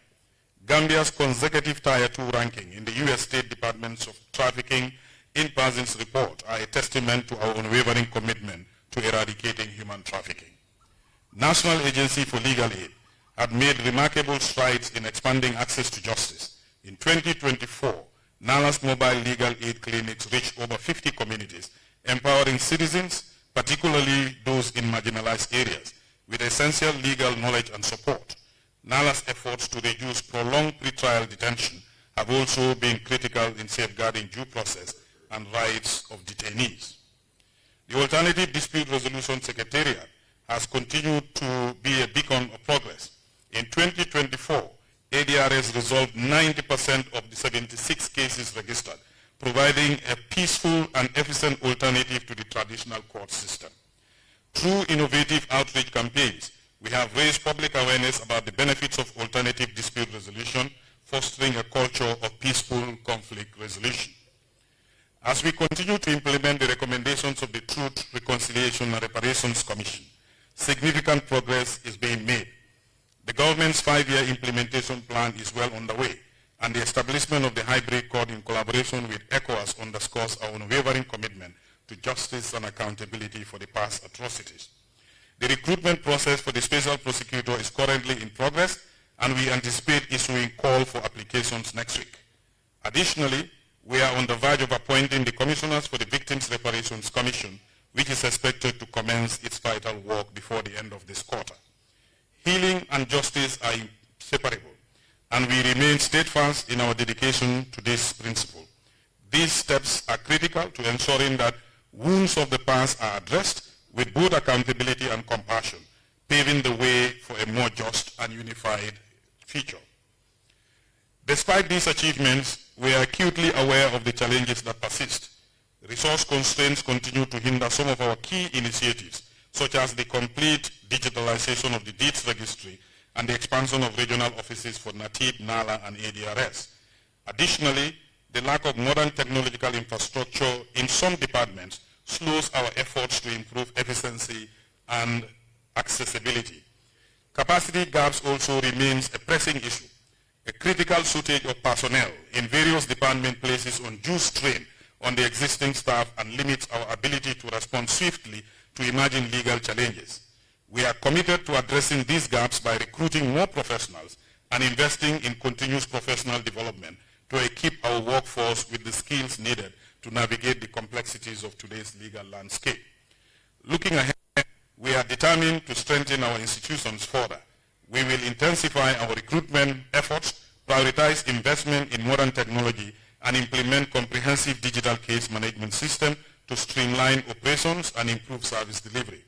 Gambia's consecutive Tier 2 ranking in the U.S. State Department's of Trafficking in Persons report are a testament to our unwavering commitment to eradicating human trafficking. National Agency for Legal Aid had made remarkable strides in expanding access to justice. In 2024, NALA's mobile legal aid clinics reached over 50 communities, empowering citizens, particularly those in marginalized areas, with essential legal knowledge and support. NALA's efforts to reduce prolonged pretrial detention have also been critical in safeguarding due process and rights of detainees. The Alternative Dispute Resolution Secretariat has continued to be a beacon of progress. In 2024, ADRS resolved 90% of the 76 cases registered, providing a peaceful and efficient alternative to the traditional court system. Through innovative outreach campaigns, we have raised public awareness about the benefits of alternative dispute resolution, fostering a culture of peaceful conflict resolution. As we continue to implement the recommendations of the Truth, Reconciliation and Reparations Commission, significant progress is being made. The government's 5-year implementation plan is well underway, and the establishment of the hybrid court in collaboration with ECOWAS underscores our unwavering commitment to justice and accountability for the past atrocities. The recruitment process for the special prosecutor is currently in progress, and we anticipate issuing call for applications next week. Additionally, we are on the verge of appointing the commissioners for the Victims' Reparations Commission, which is expected to commence its vital work before the end of this quarter. Healing and justice are inseparable, and we remain steadfast in our dedication to this principle. These steps are critical to ensuring that wounds of the past are addressed with both accountability and compassion, paving the way for a more just and unified future. Despite these achievements, we are acutely aware of the challenges that persist. Resource constraints continue to hinder some of our key initiatives, such as the complete digitalization of the deeds registry and the expansion of regional offices for NATIB, NALA, and ADRS. Additionally, the lack of modern technological infrastructure in some departments slows our efforts to improve efficiency and accessibility. Capacity gaps also remains a pressing issue. A critical shortage of personnel in various department places undue strain on the existing staff and limits our ability to respond swiftly to emerging legal challenges. We are committed to addressing these gaps by recruiting more professionals and investing in continuous professional development to equip our workforce with the skills needed to navigate the complexities of today's legal landscape. Looking ahead, we are determined to strengthen our institutions further. We will intensify our recruitment efforts, prioritize investment in modern technology, and implement comprehensive digital case management system to streamline operations and improve service delivery.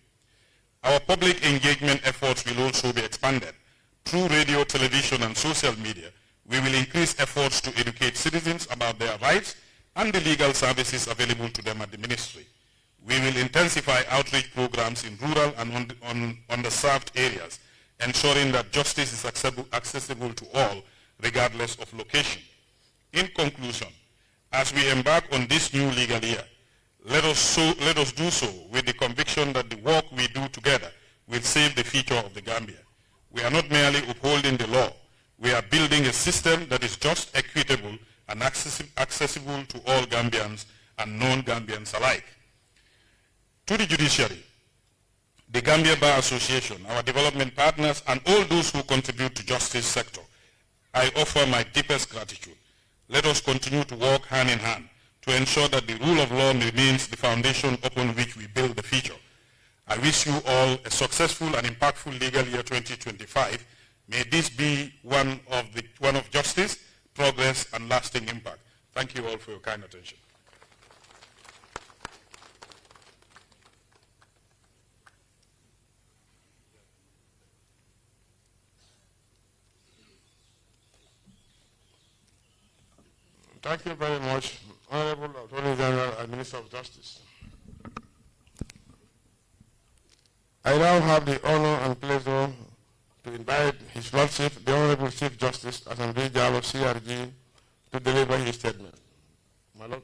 Our public engagement efforts will also be expanded. Through radio, television, and social media, we will increase efforts to educate citizens about their rights and the legal services available to them at the ministry. We will intensify outreach programs in rural and underserved areas, ensuring that justice is accessible to all, regardless of location. In conclusion, as As we embark on this new legal year, let us do so with the conviction that the work we do together will save the future of the Gambia. We are not merely upholding the law. We are building a system that is just, equitable, and accessible to all Gambians and non-Gambians alike. To the judiciary, the Gambia Bar Association, our development partners, and all those who contribute to justice sector, I offer my deepest gratitude. Let us continue to work hand in hand to ensure that the rule of law remains the foundation upon which we build the future. I wish you all a successful and impactful legal year 2025. May this be one of justice, progress, and lasting impact. Thank you all for your kind attention. Thank you very much, Honorable Attorney General and Minister of Justice. I now have the honor and pleasure to invite His Lordship, the Honorable Chief Justice Assembly Jallow CRG, to deliver his statement. My Lord.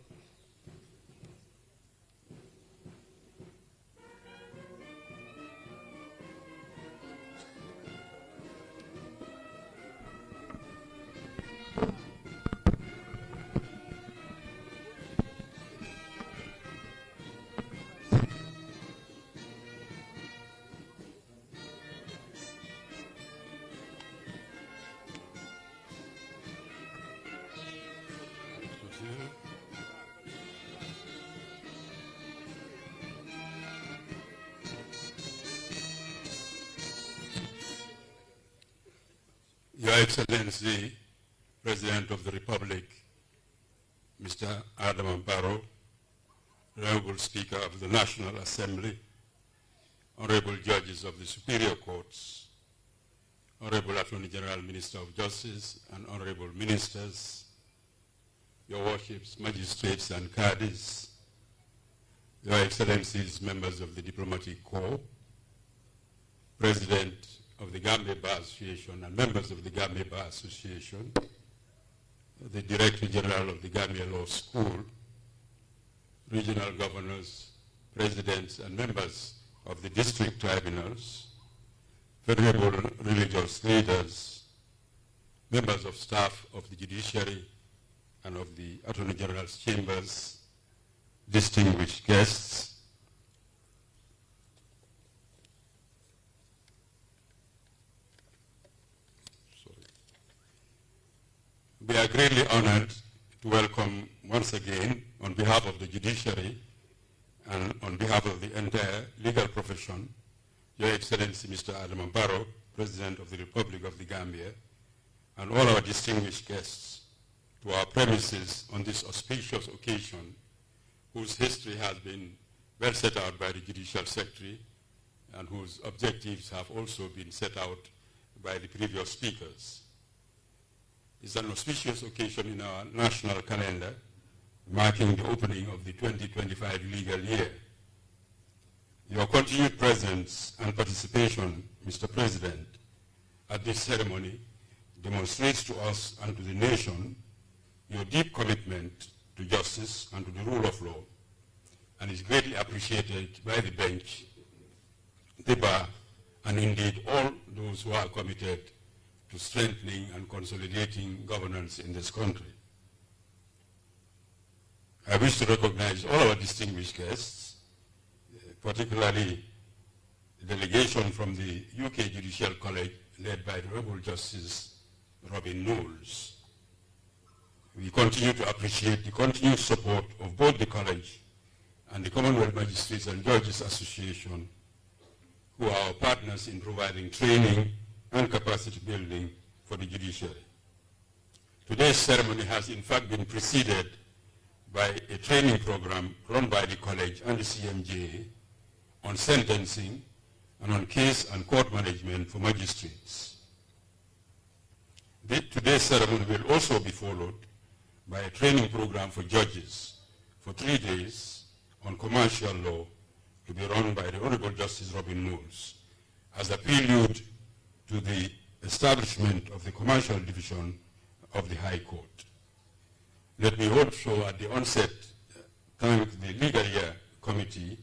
Your Excellency, President of the Republic, Mr. Adama Barrow, Honorable Speaker of the National Assembly, Honorable Judges of the Superior Courts, Honorable Attorney General, Minister of Justice, and Honorable Ministers, Your Worships, Magistrates, and Cadis, Your Excellencies, members of the Diplomatic Corps, President of the Gambia Bar Association and members of the Gambia Bar Association, the Director General of the Gambia Law School, regional governors, presidents, and members of the district tribunals, venerable religious leaders, members of staff of the judiciary and of the Attorney General's chambers, distinguished guests, we are greatly honored to welcome once again, on behalf of the judiciary and on behalf of the entire legal profession, Your Excellency Mr. Adama Barrow, President of the Republic of the Gambia, and all our distinguished guests to our premises on this auspicious occasion, whose history has been well set out by the Judicial Secretary and whose objectives have also been set out by the previous speakers. It's an auspicious occasion in our national calendar, marking the opening of the 2025 legal year. Your continued presence and participation, Mr. President, at this ceremony demonstrates to us and to the nation your deep commitment to justice and to the rule of law, and is greatly appreciated by the bench, the bar, and indeed all those who are committed to strengthening and consolidating governance in this country. I wish to recognize all our distinguished guests, particularly the delegation from the UK Judicial College led by the Honorable Justice Robin Knowles. We continue to appreciate the continued support of both the college and the Commonwealth Magistrates and Judges Association, who are our partners in providing training and capacity building for the judiciary. Today's ceremony has in fact been preceded by a training program run by the college and the CMJA on sentencing and on case and court management for magistrates. Today's ceremony will also be followed by a training program for judges for 3 days on commercial law to be run by the Honorable Justice Robin Knowles as a prelude to the establishment of the Commercial Division of the High Court. Let me also at the onset thank the Legal Year Committee,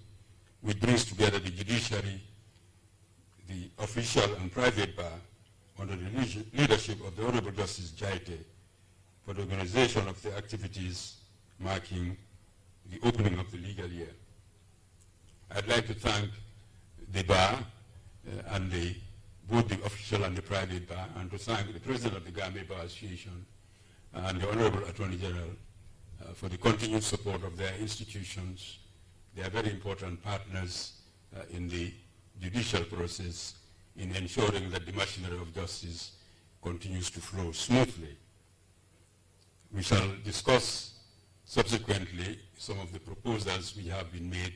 which brings together the judiciary, the official and private bar, under the leadership of the Honorable Justice Jaite, for the organization of the activities marking the opening of the legal year. I'd like to thank the bar and both the official and the private bar, and to thank the President of the Gambia Bar Association and the Honorable Attorney General for the continued support of their institutions. They are very important partners in the judicial process in ensuring that the machinery of justice continues to flow smoothly. We shall discuss subsequently some of the proposals which have been made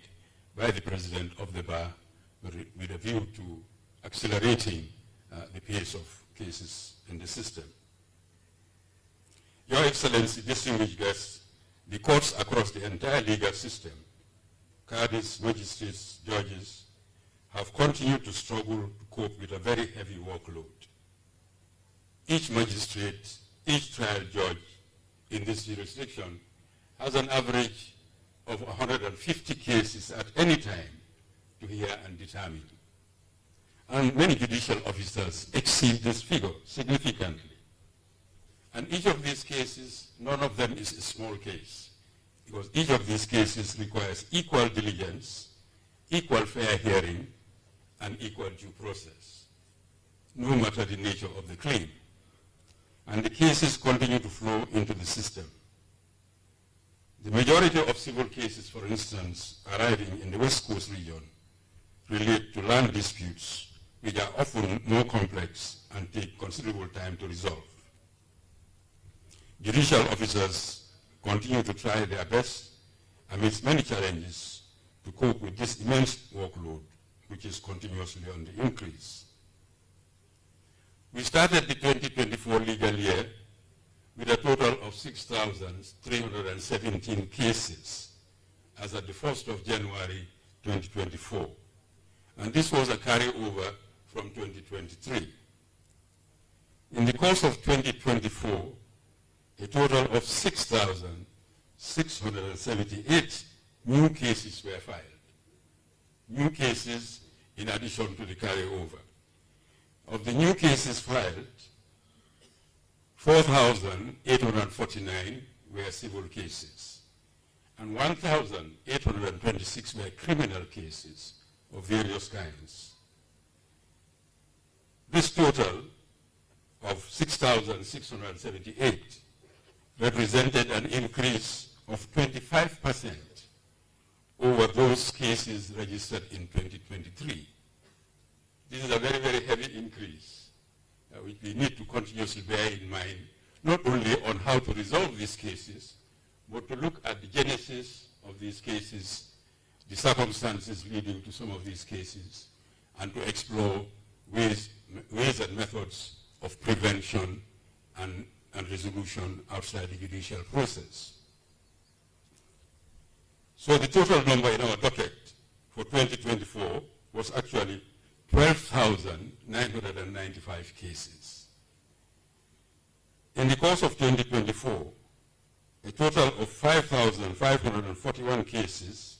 by the President of the Bar with a view to accelerating the pace of cases in the system. Your Excellency, distinguished guests, the courts across the entire legal system, cadis, magistrates, judges, have continued to struggle to cope with a very heavy workload. Each magistrate, each trial judge in this jurisdiction has an average of 150 cases at any time to hear and determine. And many judicial officers exceed this figure significantly. And each of these cases, none of them is a small case, because each of these cases requires equal diligence, equal fair hearing, and equal due process, no matter the nature of the claim. And the cases continue to flow into the system. The majority of civil cases, for instance, arriving in the West Coast region relate to land disputes, which are often more complex and take considerable time to resolve. Judicial officers continue to try their best amidst many challenges to cope with this immense workload, which is continuously on the increase. We started the 2024 legal year with a total of 6,317 cases as at the 1st of January 2024. And this was a carryover from 2023. In the course of 2024, a total of 6,678 new cases were filed. New cases in addition to the carryover. Of the new cases filed, 4,849 were civil cases, and 1,826 were criminal cases of various kinds. This total of 6,678 represented an increase of 25% over those cases registered in 2023. This is a very, very heavy increase, which we need to continuously bear in mind, not only on how to resolve these cases, but to look at the genesis of these cases, the circumstances leading to some of these cases, and to explore ways and methods of prevention and resolution outside the judicial process. So the total number in our docket for 2024 was actually 12,995 cases. In the course of 2024, a total of 5,541 cases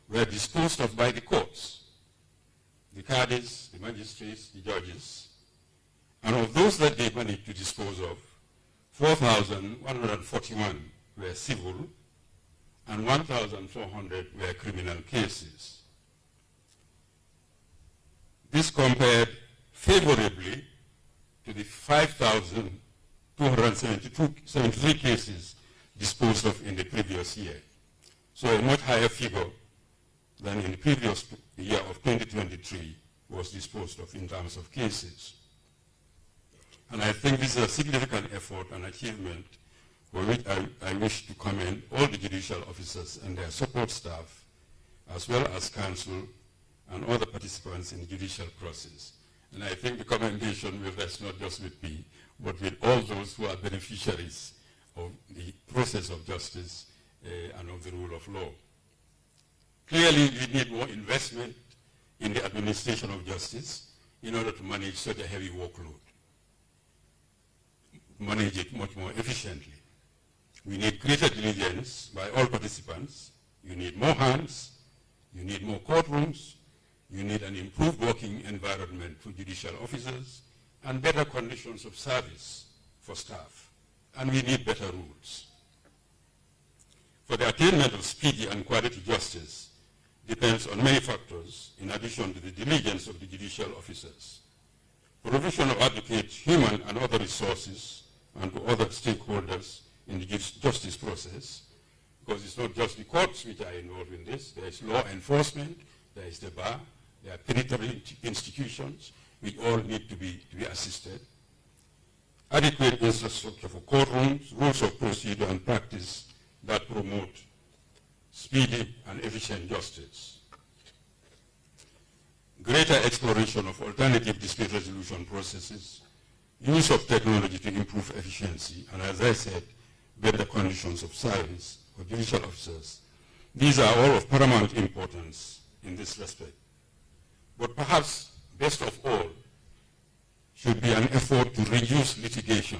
were disposed of by the courts, the cadis, the magistrates, the judges, and of those that they managed to dispose of, 4,141 were civil and 1,400 were criminal cases. This compared favorably to the 5,273 cases disposed of in the previous year. So a much higher figure than in the previous year of 2023 was disposed of in terms of cases. And I think this is a significant effort and achievement for which I wish to commend all the judicial officers and their support staff, as well as counsel and other participants in the judicial process. And I think the commendation will rest not just with me, but with all those who are beneficiaries of the process of justice and of the rule of law. Clearly, we need more investment in the administration of justice in order to manage such a heavy workload, manage it much more efficiently. We need greater diligence by all participants. You need more hands. You need more courtrooms. You need an improved working environment for judicial officers and better conditions of service for staff. And we need better rules. For the attainment of speedy and quality justice depends on many factors in addition to the diligence of the judicial officers. Provision of adequate human and other resources and to other stakeholders in the justice process, because it's not just the courts which are involved in this. There is law enforcement, there is the bar, there are penitentiary institutions which all need to be assisted. Adequate infrastructure for courtrooms, rules of procedure and practice that promote speedy and efficient justice. Greater exploration of alternative dispute resolution processes, use of technology to improve efficiency, and as I said, better conditions of service for judicial officers. These are all of paramount importance in this respect. But perhaps best of all should be an effort to reduce litigation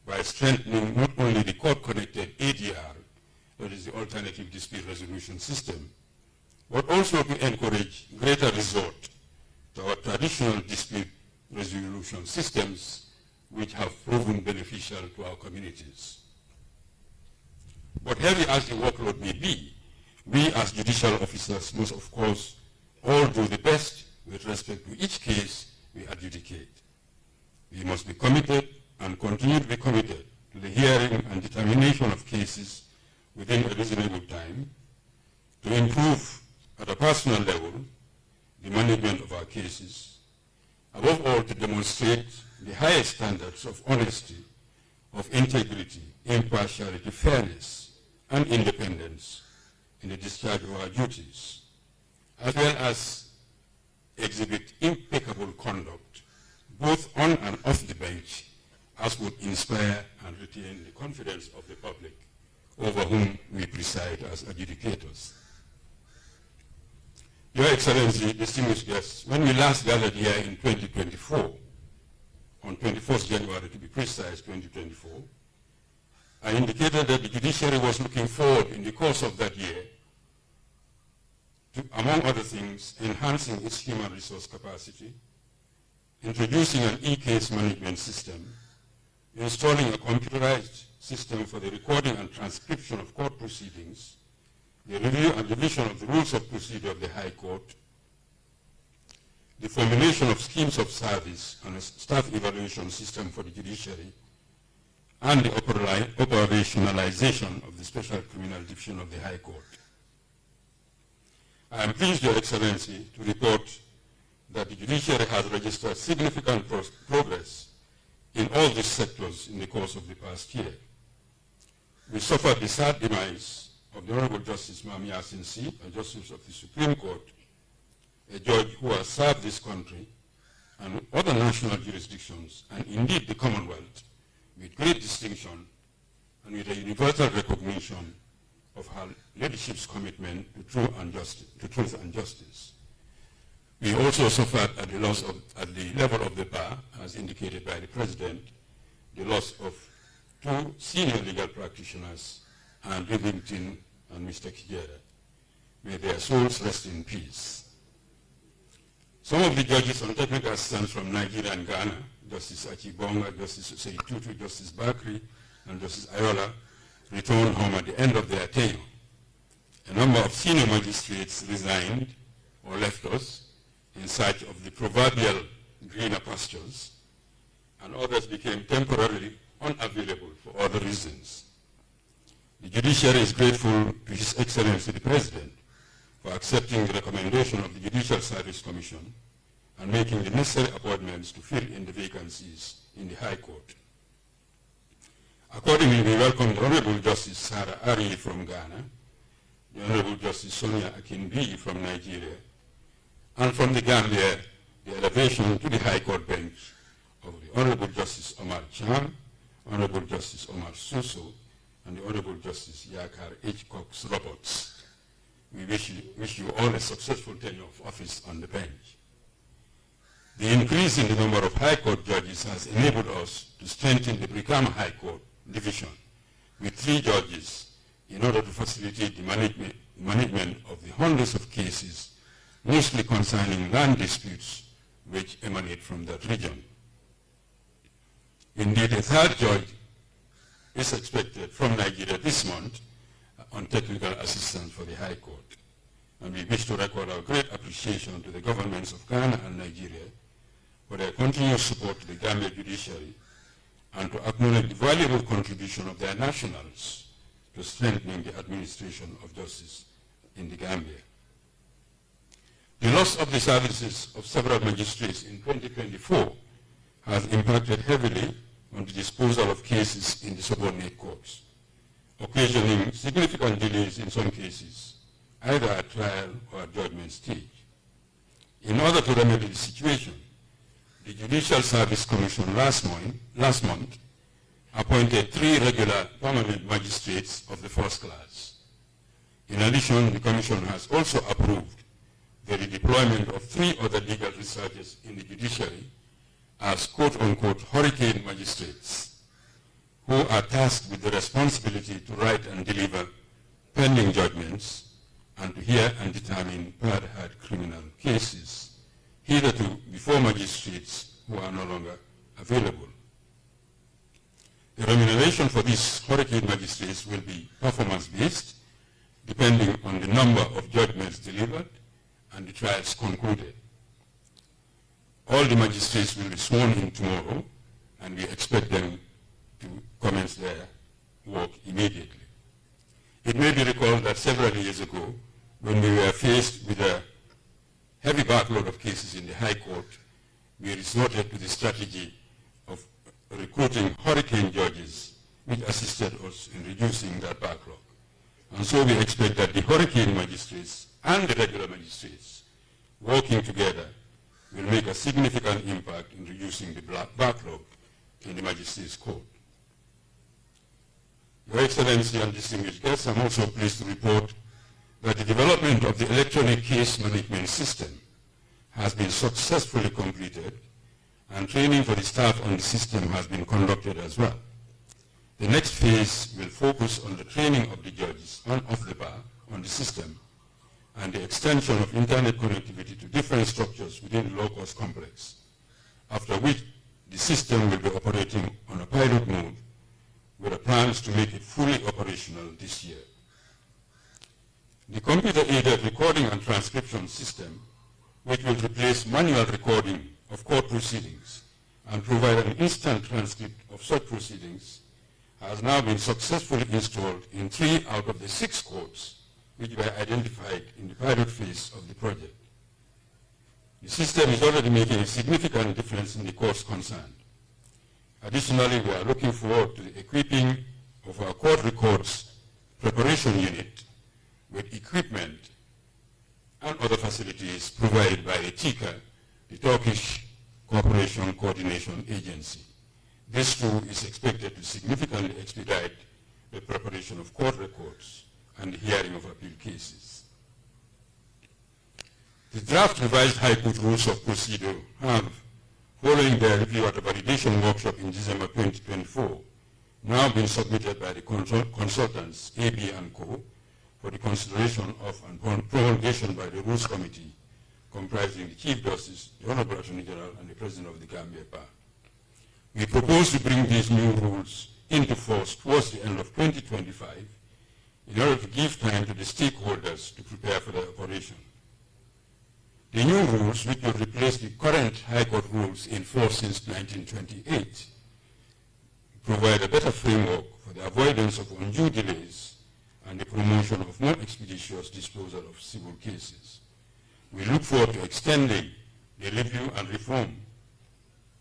by strengthening not only the court-connected ADR, that is the alternative dispute resolution system, but also to encourage greater resort to our traditional dispute resolution systems which have proven beneficial to our communities. But heavy as the workload may be, we as judicial officers must of course all do the best with respect to each case we adjudicate. We must be committed and continue to be committed to the hearing and determination of cases within a reasonable time, to improve at a personal level the management of our cases, above all to demonstrate the highest standards of honesty, of integrity, impartiality, fairness, and independence in the discharge of our duties, as well as exhibit impeccable conduct, both on and off the bench, as would inspire and retain the confidence of the public over whom we preside as adjudicators. Your Excellency, distinguished guests, when we last gathered here in 2024, on 21st January to be precise, 2024, I indicated that the judiciary was looking forward in the course of that year to, among other things, enhancing its human resource capacity, introducing an e-case management system, installing a computerized system for the recording and transcription of court proceedings, the review and revision of the rules of procedure of the High Court, the formulation of schemes of service and a staff evaluation system for the judiciary, and the operationalization of the Special Criminal Division of the High Court. I am pleased, Your Excellency, to report that the judiciary has registered significant progress in all these sectors in the course of the past year. We suffered the sad demise of the Honorable Justice Mam Yasin C., a Justice of the Supreme Court, a judge who has served this country and other national jurisdictions, and indeed the Commonwealth, with great distinction and with a universal recognition of her leadership's commitment to truth and justice. We also suffered at the level of the bar, as indicated by the President, the loss of 2 senior legal practitioners, Anne Rivington and Mr. Kijera. May their souls rest in peace. Some of the judges on technical assistance from Nigeria and Ghana, Justice Achibonga, Justice Osei Tutu, Justice Bakri, and Justice Ayola, returned home at the end of their tenure. A number of senior magistrates resigned or left us in search of the proverbial greener pastures, and others became temporarily unavailable for other reasons. The judiciary is grateful to His Excellency the President for accepting the recommendation of the Judicial Service Commission and making the necessary appointments to fill in the vacancies in the High Court. Accordingly, we welcome the Honorable Justice Sarah Ari from Ghana, the Honorable Justice Sonia Akinbi from Nigeria, and from the Gambia, the elevation to the High Court bench of the Honorable Justice Omar Chan, Honorable Justice Omar Suso, and the Honorable Justice Yakar H. Cox Roberts. We wish you all a successful tenure of office on the bench. The increase in the number of High Court judges has enabled us to strengthen the Brikama High Court Division with 3 judges in order to facilitate the management of the hundreds of cases, mostly concerning land disputes which emanate from that region. Indeed, a 3rd judge is expected from Nigeria this month on technical assistance for the High Court. And we wish to record our great appreciation to the governments of Ghana and Nigeria for their continuous support to the Gambia judiciary and to acknowledge the valuable contribution of their nationals to strengthening the administration of justice in the Gambia. The loss of the services of several magistrates in 2024 has impacted heavily on the disposal of cases in the subordinate courts, occasioning significant delays in some cases, either at trial or at judgment stage. In order to remedy the situation, the Judicial Service Commission last month appointed 3 regular permanent magistrates of the first class. In addition, the Commission has also approved the redeployment of 3 other legal researchers in the judiciary as quote-unquote hurricane magistrates, who are tasked with the responsibility to write and deliver pending judgments and to hear and determine bad-heart criminal cases, hitherto before magistrates who are no longer available. The remuneration for these hurricane magistrates will be performance-based, depending on the number of judgments delivered and the trials concluded. All the magistrates will be sworn in tomorrow, and we expect them to commence their work immediately. It may be recalled that several years ago, when we were faced with a heavy backlog of cases in the High Court, we resorted to the strategy of recruiting hurricane judges, which assisted us in reducing that backlog. And so we expect that the hurricane magistrates and the regular magistrates working together will make a significant impact in reducing the backlog in the Magistrates' Court. Your Excellency and distinguished guests, I'm also pleased to report that the development of the electronic case management system has been successfully completed, and training for the staff on the system has been conducted as well. The next phase will focus on the training of the judges on of the bar on the system and the extension of internet connectivity to different structures within the law courts complex, after which the system will be operating on a pilot mode with the plans to make it fully operational this year. The computer-aided recording and transcription system, which will replace manual recording of court proceedings and provide an instant transcript of such proceedings, has now been successfully installed in 3 out of the 6 courts which were identified in the pilot phase of the project. The system is already making a significant difference in the courts concerned. Additionally, we are looking forward to the equipping of our court records preparation unit with equipment and other facilities provided by the TICA, the Turkish Cooperation Coordination Agency. This too is expected to significantly expedite the preparation of court records and the hearing of appeal cases. The draft revised High Court Rules of Procedure have, following their review at a validation workshop in December 2024, now been submitted by the consultants AB & Co. for the consideration of and promulgation by the Rules Committee, comprising the Chief Justice, the Honorable Attorney General, and the President of the Gambia Bar. We propose to bring these new rules into force towards the end of 2025 in order to give time to the stakeholders to prepare for their operation. The new rules, which will replace the current High Court rules in force since 1928, provide a better framework for the avoidance of undue delays and the promotion of more expeditious disposal of civil cases. We look forward to extending the review and reform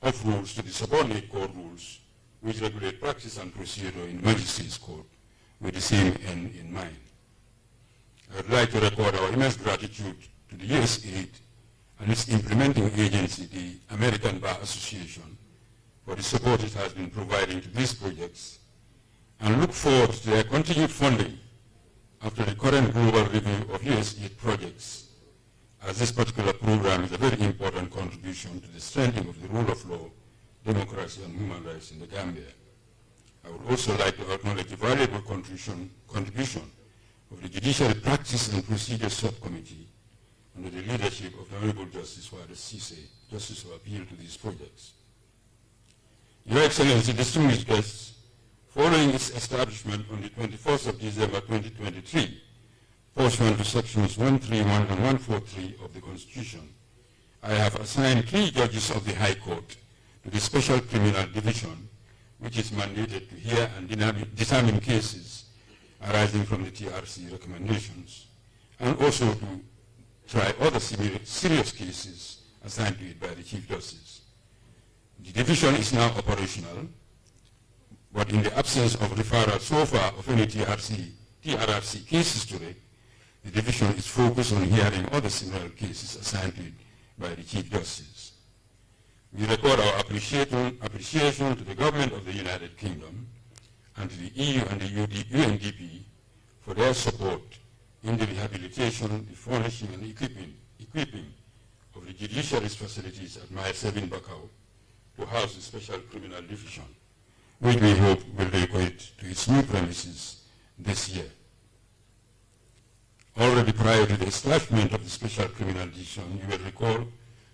of rules to the subordinate court rules, which regulate practice and procedure in the Magistrates' Court, with the same end in mind. I would like to record our immense gratitude to the USAID and its implementing agency, the American Bar Association, for the support it has been providing to these projects, and look forward to their continued funding after the current global review of USAID projects, as this particular program is a very important contribution to the strengthening of the rule of law, democracy, and human rights in the Gambia. I would also like to acknowledge the valuable contribution of the Judiciary Practice and Procedure Subcommittee under the leadership of the Honorable Justice Wada Sise, Justice of Appeal to these projects. Your Excellency, distinguished guests, following its establishment on the 21st of December 2023, pursuant to sections 131 and 143 of the Constitution, I have assigned 3 judges of the High Court to the Special Criminal Division, which is mandated to hear and determine cases arising from the TRC recommendations, and also to try other serious cases assigned to it by the Chief Justice. The division is now operational, but in the absence of referral so far of any TRRC cases to it, the division is focused on hearing other similar cases assigned to it by the Chief Justice. We record our appreciation to the Government of the United Kingdom and to the EU and the UNDP for their support in the rehabilitation, the furnishing and equipping of the judiciary's facilities at Mile 7 Bakau to house the Special Criminal Division, which we hope will relocate to its new premises this year. Already prior to the establishment of the Special Criminal Division, you will recall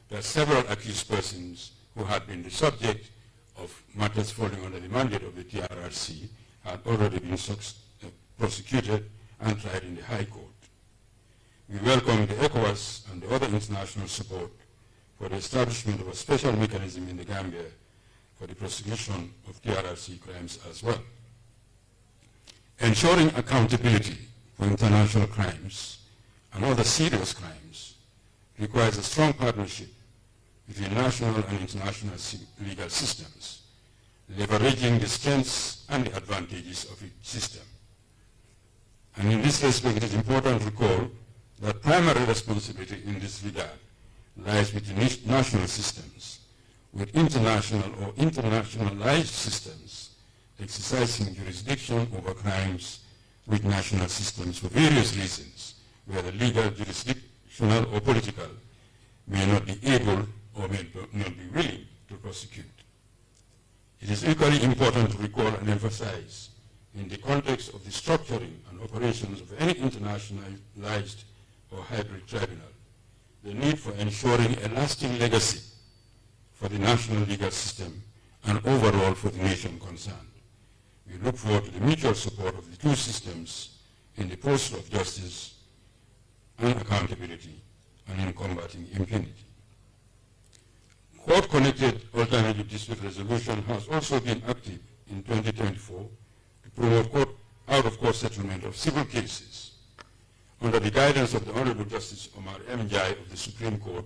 that several accused persons who had been the subject of matters falling under the mandate of the TRRC had already been prosecuted and tried in the High Court. We welcome the ECOWAS and the other international support for the establishment of a special mechanism in the Gambia for the prosecution of TRRC crimes as well. Ensuring accountability for international crimes and other serious crimes requires a strong partnership between national and international legal systems, leveraging the strengths and the advantages of each system. And in this respect, it is important to recall that primary responsibility in this regard lies with the national systems, with international or internationalized systems exercising jurisdiction over crimes with national systems for various reasons, whether legal, jurisdictional, or political, may not be able or may not be willing to prosecute. It is equally important to recall and emphasize, in the context of the structuring and operations of any internationalized or hybrid tribunal, the need for ensuring a lasting legacy for the national legal system and overall for the nation concerned. We look forward to the mutual support of the two systems in the pursuit of justice and accountability and in combating impunity. Court-connected alternative dispute resolution has also been active in 2024 to promote out-of-court settlement of civil cases. Under the guidance of the Honorable Justice Omar M. Jai of the Supreme Court,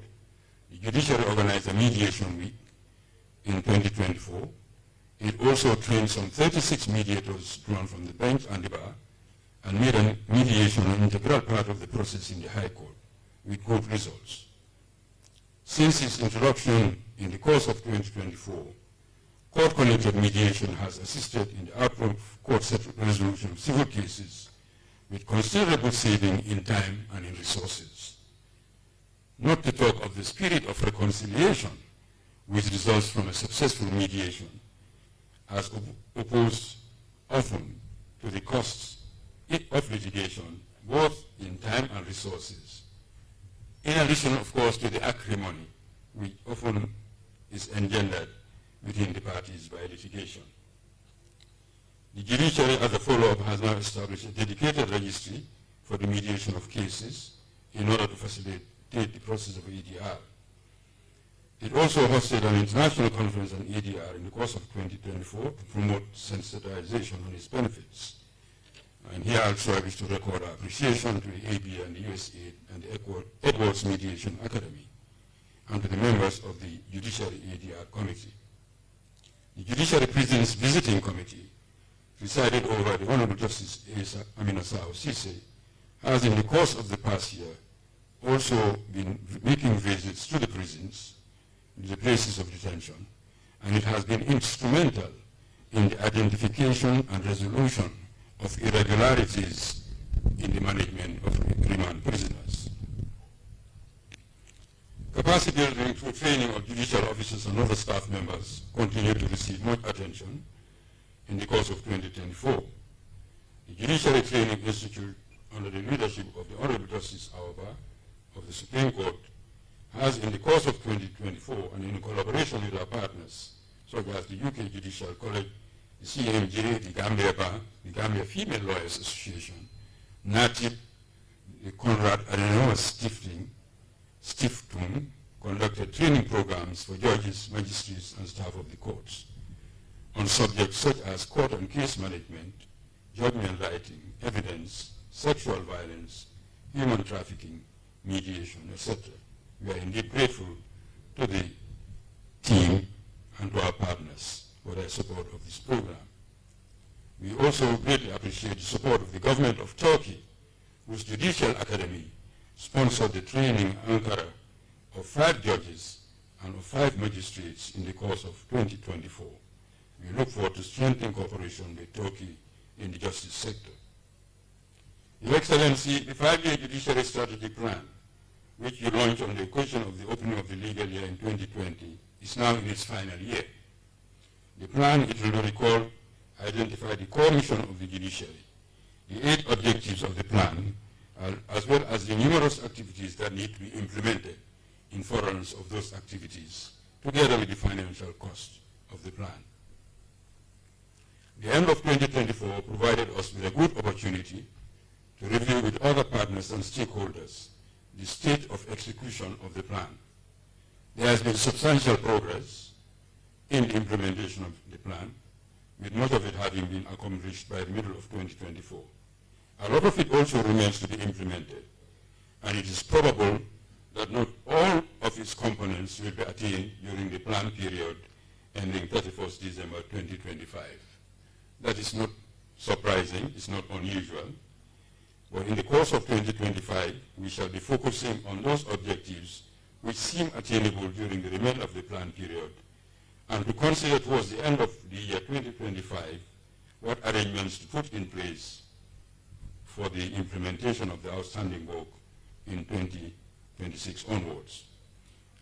the judiciary organized a mediation week in 2024. It also trained some 36 mediators drawn from the bench and the bar and made a mediation an integral part of the process in the High Court with good results. Since its introduction in the course of 2024, court-connected mediation has assisted in the out-of-court resolution of civil cases with considerable saving in time and in resources. Not to talk of the spirit of reconciliation which results from a successful mediation, as opposed often to the costs of litigation, both in time and resources. In addition, of course, to the acrimony which often is engendered within the parties by litigation. The judiciary, as a follow-up, has now established a dedicated registry for the mediation of cases in order to facilitate the process of ADR. It also hosted an international conference on ADR in the course of 2024 to promote sensitization on its benefits. And here also I wish to record our appreciation to the AB and the USAID and the Edwards Mediation Academy and to the members of the Judiciary ADR Committee. The Judiciary Prisons Visiting Committee, presided over the Honorable Justice Amina Sao Sise, has in the course of the past year also been making visits to the prisons, the places of detention, and it has been instrumental in the identification and resolution of irregularities in the management of remand prisoners. Capacity building through training of judicial officers and other staff members continue to receive much attention. in the course of 2024. The Judiciary Training Institute, under the leadership of the Honorable Justice Awaba of the Supreme Court, has in the course of 2024 and in collaboration with our partners, such as the UK Judicial College, the CMJ, the Gambia Bar, the Gambia Female Lawyers Association, NATIP, the Conrad Adenauer Stiftung, conducted training programs for judges, magistrates, and staff of the courts on subjects such as court and case management, judgment writing, evidence, sexual violence, human trafficking, mediation, etc. We are indeed grateful to the team and to our partners for their support of this program. We also greatly appreciate the support of the government of Turkey, whose Judicial Academy sponsored the training in Ankara of 5 judges and of 5 magistrates in the course of 2024. We look forward to strengthening cooperation with Turkey in the justice sector. Your Excellency, the 5-year Judiciary Strategic Plan, which you launched on the occasion of the opening of the legal year in 2020, is now in its final year. The plan, it will be recalled, identified the core mission of the judiciary, the 8 objectives of the plan, as well as the numerous activities that need to be implemented in furtherance of those activities, together with the financial cost of the plan. The end of 2024 provided us with a good opportunity to review with other partners and stakeholders the state of execution of the plan. There has been substantial progress in the implementation of the plan, with much of it having been accomplished by the middle of 2024. A lot of it also remains to be implemented, and it is probable that not all of its components will be attained during the plan period ending 31st December 2025. That is not surprising, it's not unusual. But in the course of 2025, we shall be focusing on those objectives which seem attainable during the remainder of the plan period, and to consider towards the end of the year 2025 what arrangements to put in place for the implementation of the outstanding work in 2026 onwards.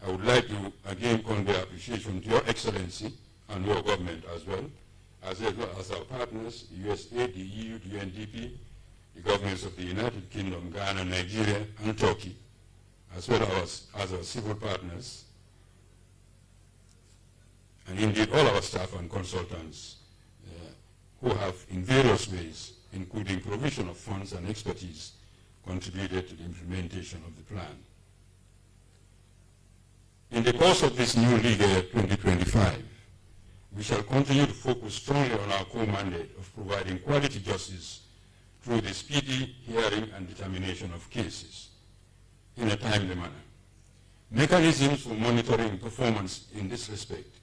I would like to again convey appreciation to Your Excellency and your government as well as our partners, the USA, the EU, the UNDP, the governments of the United Kingdom, Ghana, Nigeria, and Turkey, as well as our civil partners, and indeed all our staff and consultants who have in various ways, including provision of funds and expertise, contributed to the implementation of the plan. In the course of this new legal year 2025, we shall continue to focus strongly on our core mandate of providing quality justice through the speedy hearing and determination of cases in a timely manner. Mechanisms for monitoring performance in this respect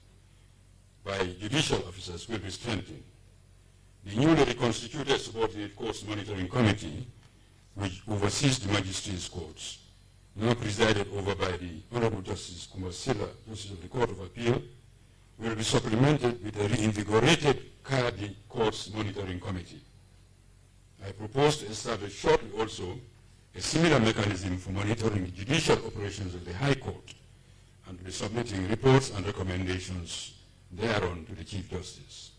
by judicial officers will be strengthened. The newly reconstituted Subordinate Courts Monitoring Committee, which oversees the magistrates' courts, now presided over by the Honorable Justice Kumasila, Justice of the Court of Appeal, will be supplemented with a reinvigorated Kadi Courts Monitoring Committee. I propose to establish shortly also a similar mechanism for monitoring the judicial operations of the High Court and to be submitting reports and recommendations thereon to the Chief Justice.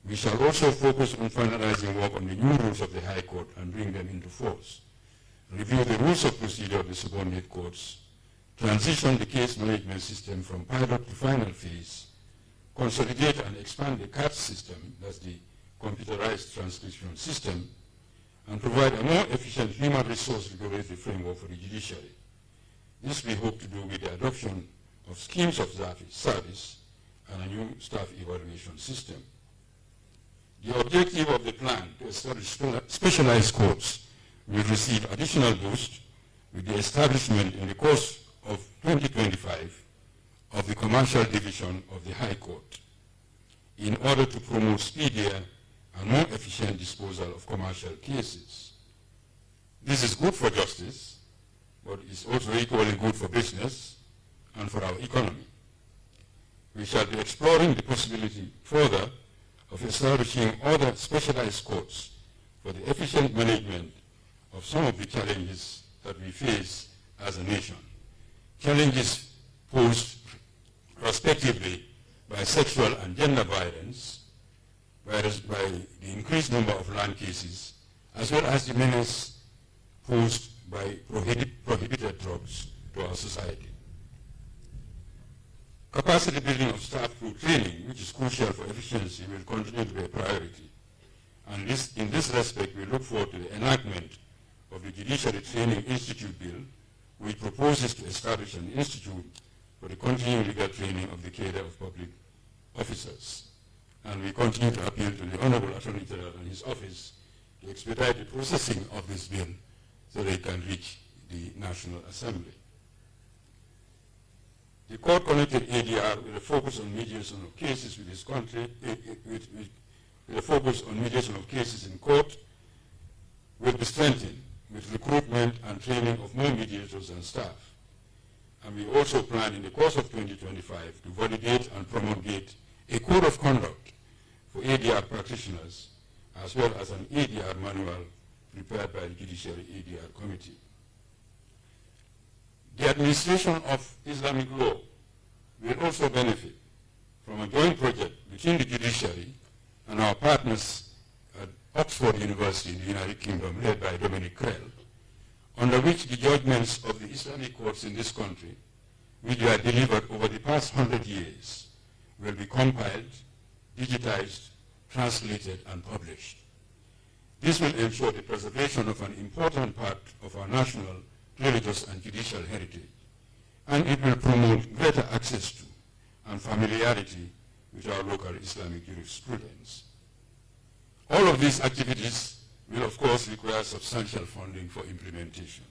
We shall also focus on finalizing work on the new rules of the High Court and bring them into force, review the rules of procedure of the subordinate courts, transition the case management system from pilot to final phase, consolidate and expand the CAT system, that's the computerized transcription system, and provide a more efficient human resource regulatory framework for the judiciary. This we hope to do with the adoption of schemes of service and a new staff evaluation system. The objective of the plan to establish specialized courts will receive additional boost with the establishment in the course of 2025 of the Commercial Division of the High Court in order to promote speedier and more efficient disposal of commercial cases. This is good for justice, but it's also equally good for business and for our economy. We shall be exploring the possibility further of establishing other specialized courts for the efficient management of some of the challenges that we face as a nation. Challenges posed respectively by sexual and gender violence, by the increased number of land cases, as well as the menace posed by prohibited drugs to our society. Capacity building of staff through training, which is crucial for efficiency, will continue to be a priority. And in this respect, we look forward to the enactment of the Judiciary Training Institute Bill, which proposes to establish an institute for the continuing legal training of the cadre of public officers. And we continue to appeal to the Honorable Attorney General and his office to expedite the processing of this bill so they can reach the National Assembly. The court-connected ADR with a focus on mediation of cases with this country, with a focus on mediation of cases in court, will be strengthened with recruitment and training of more mediators and staff. And we also plan in the course of 2025 to validate and promulgate a code of conduct for ADR practitioners, as well as an ADR manual prepared by the Judiciary ADR Committee. The administration of Islamic law will also benefit from a joint project between the judiciary and our partners at Oxford University in the United Kingdom, led by Dominic Krell, under which the judgments of the Islamic courts in this country, which were delivered over the past 100 years, will be compiled, digitized, translated, and published. This will ensure the preservation of an important part of our national, religious, and judicial heritage, and it will promote greater access to and familiarity with our local Islamic jurisprudence. All of these activities will, of course, require substantial funding for implementation,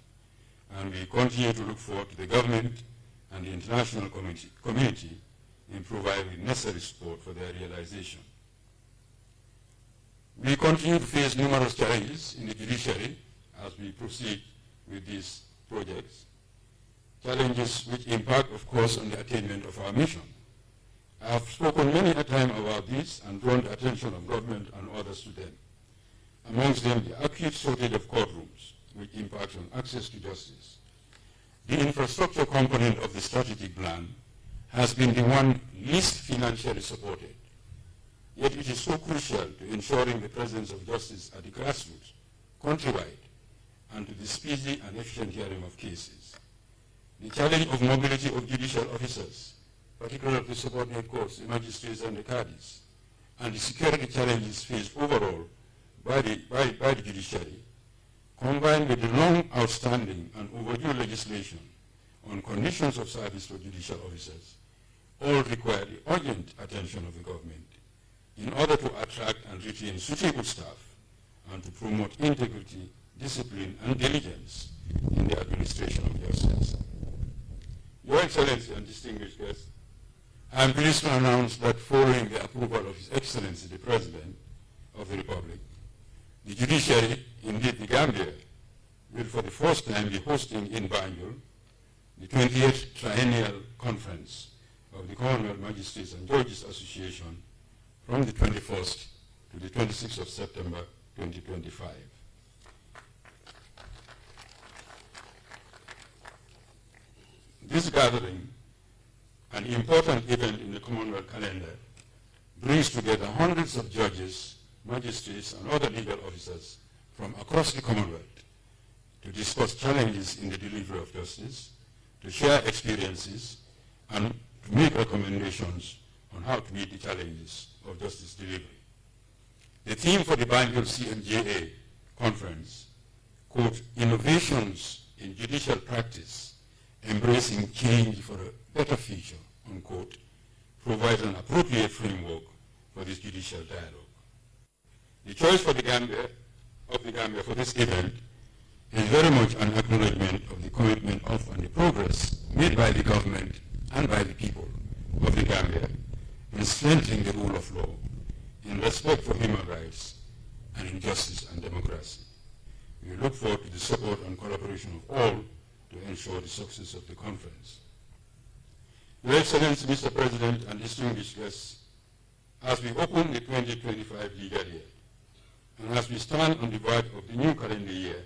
and we continue to look forward to the government and the international community in providing necessary support for their realization. We continue to face numerous challenges in the judiciary as we proceed with these projects, challenges which impact, of course, on the attainment of our mission. I have spoken many a time about this and drawn the attention of government and others to them. Amongst them, the acute shortage of courtrooms, which impacts on access to justice. The infrastructure component of the strategic plan has been the one least financially supported. Yet it is so crucial to ensuring the presence of justice at the grassroots, countrywide, and to the speedy and efficient hearing of cases. The challenge of mobility of judicial officers, particularly the subordinate courts, the magistrates and the cadis, and the security challenges faced overall by the judiciary, combined with the long outstanding and overdue legislation on conditions of service for judicial officers, all require the urgent attention of the government in order to attract and retain suitable staff and to promote integrity, discipline, and diligence in the administration of justice. Your Excellency and distinguished guests, I am pleased to announce that following the approval of His Excellency the President of the Republic, the judiciary, indeed the Gambia, will for the first time be hosting in Banjul the 28th Triennial Conference of the Commonwealth Magistrates and Judges Association from the 21st to the 26th of September 2025. This gathering, an important event in the Commonwealth calendar, brings together hundreds of judges, magistrates, and other legal officers from across the Commonwealth to discuss challenges in the delivery of justice, to share experiences, and to make recommendations on how to meet the challenges of justice delivery. The theme for the Banjul CMJA conference, quote, innovations in judicial practice, embracing change for a better future, unquote, provides an appropriate framework for this judicial dialogue. The choice for the Gambia for this event is very much an acknowledgement of the commitment of and the progress made by the government and by the people of the Gambia in strengthening the rule of law, in respect for human rights, and in justice and democracy. We look forward to the support and collaboration of all to ensure the success of the conference. Your Excellency, Mr. President, and distinguished guests, as we open the 2025 legal year, and as we stand on the verge of the new calendar year,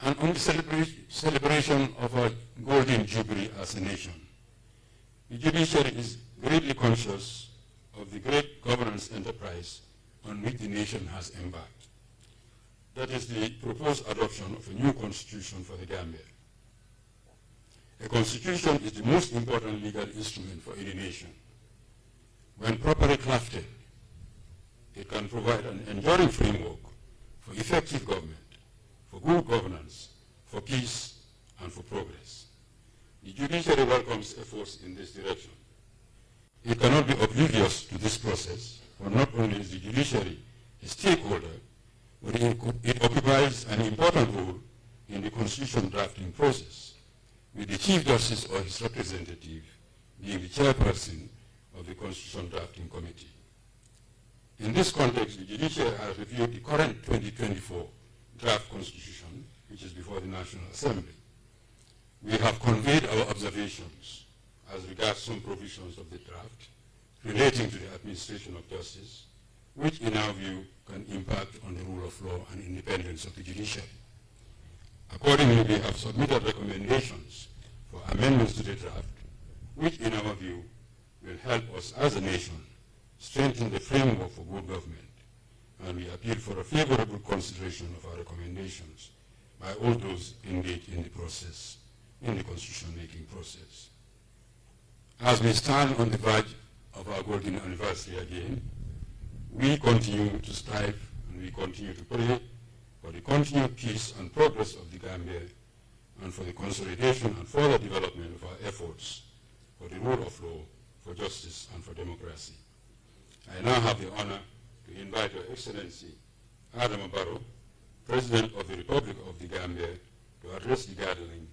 and on the celebration of our golden jubilee as a nation, the judiciary is greatly conscious of the great governance enterprise on which the nation has embarked. That is the proposed adoption of a new constitution for the Gambia. A constitution is the most important legal instrument for any nation. When properly crafted, it can provide an enduring framework for effective government, for good governance, for peace, and for progress. The judiciary welcomes efforts in this direction. It cannot be oblivious to this process, for not only is the judiciary a stakeholder, but it occupies an important role in the constitution drafting process, with the Chief Justice or his representative being the chairperson of the Constitution Drafting Committee. In this context, the judiciary has reviewed the current 2024 draft constitution, which is before the National Assembly. We have conveyed our observations as regards some provisions of the draft relating to the administration of justice, which in our view can impact on the rule of law and independence of the judiciary. Accordingly, we have submitted recommendations for amendments to the draft, which in our view will help us as a nation strengthen the framework for good government, and we appeal for a favorable consideration of our recommendations by all those engaged in the process, in the constitution-making process. As we stand on the verge of our golden anniversary again, we continue to strive and we continue to pray for the continued peace and progress of the Gambia and for the consolidation and further development of our efforts for the rule of law, for justice, and for democracy. I now have the honor to invite Your Excellency Adama Barrow, President of the Republic of the Gambia, to address the gathering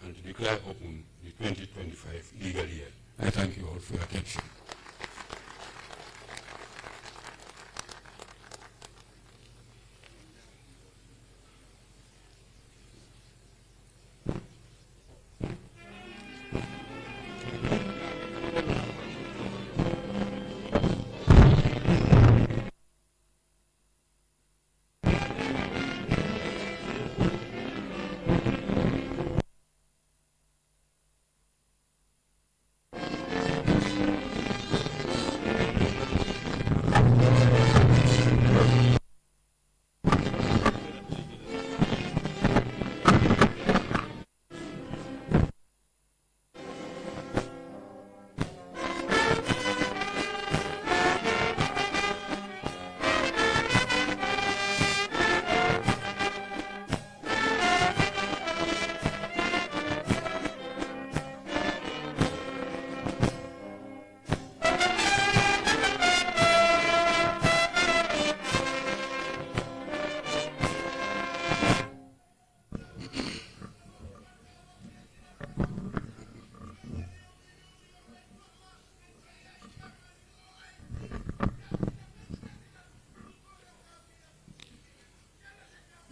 and to declare open the 2025 legal year. I thank you all for your attention.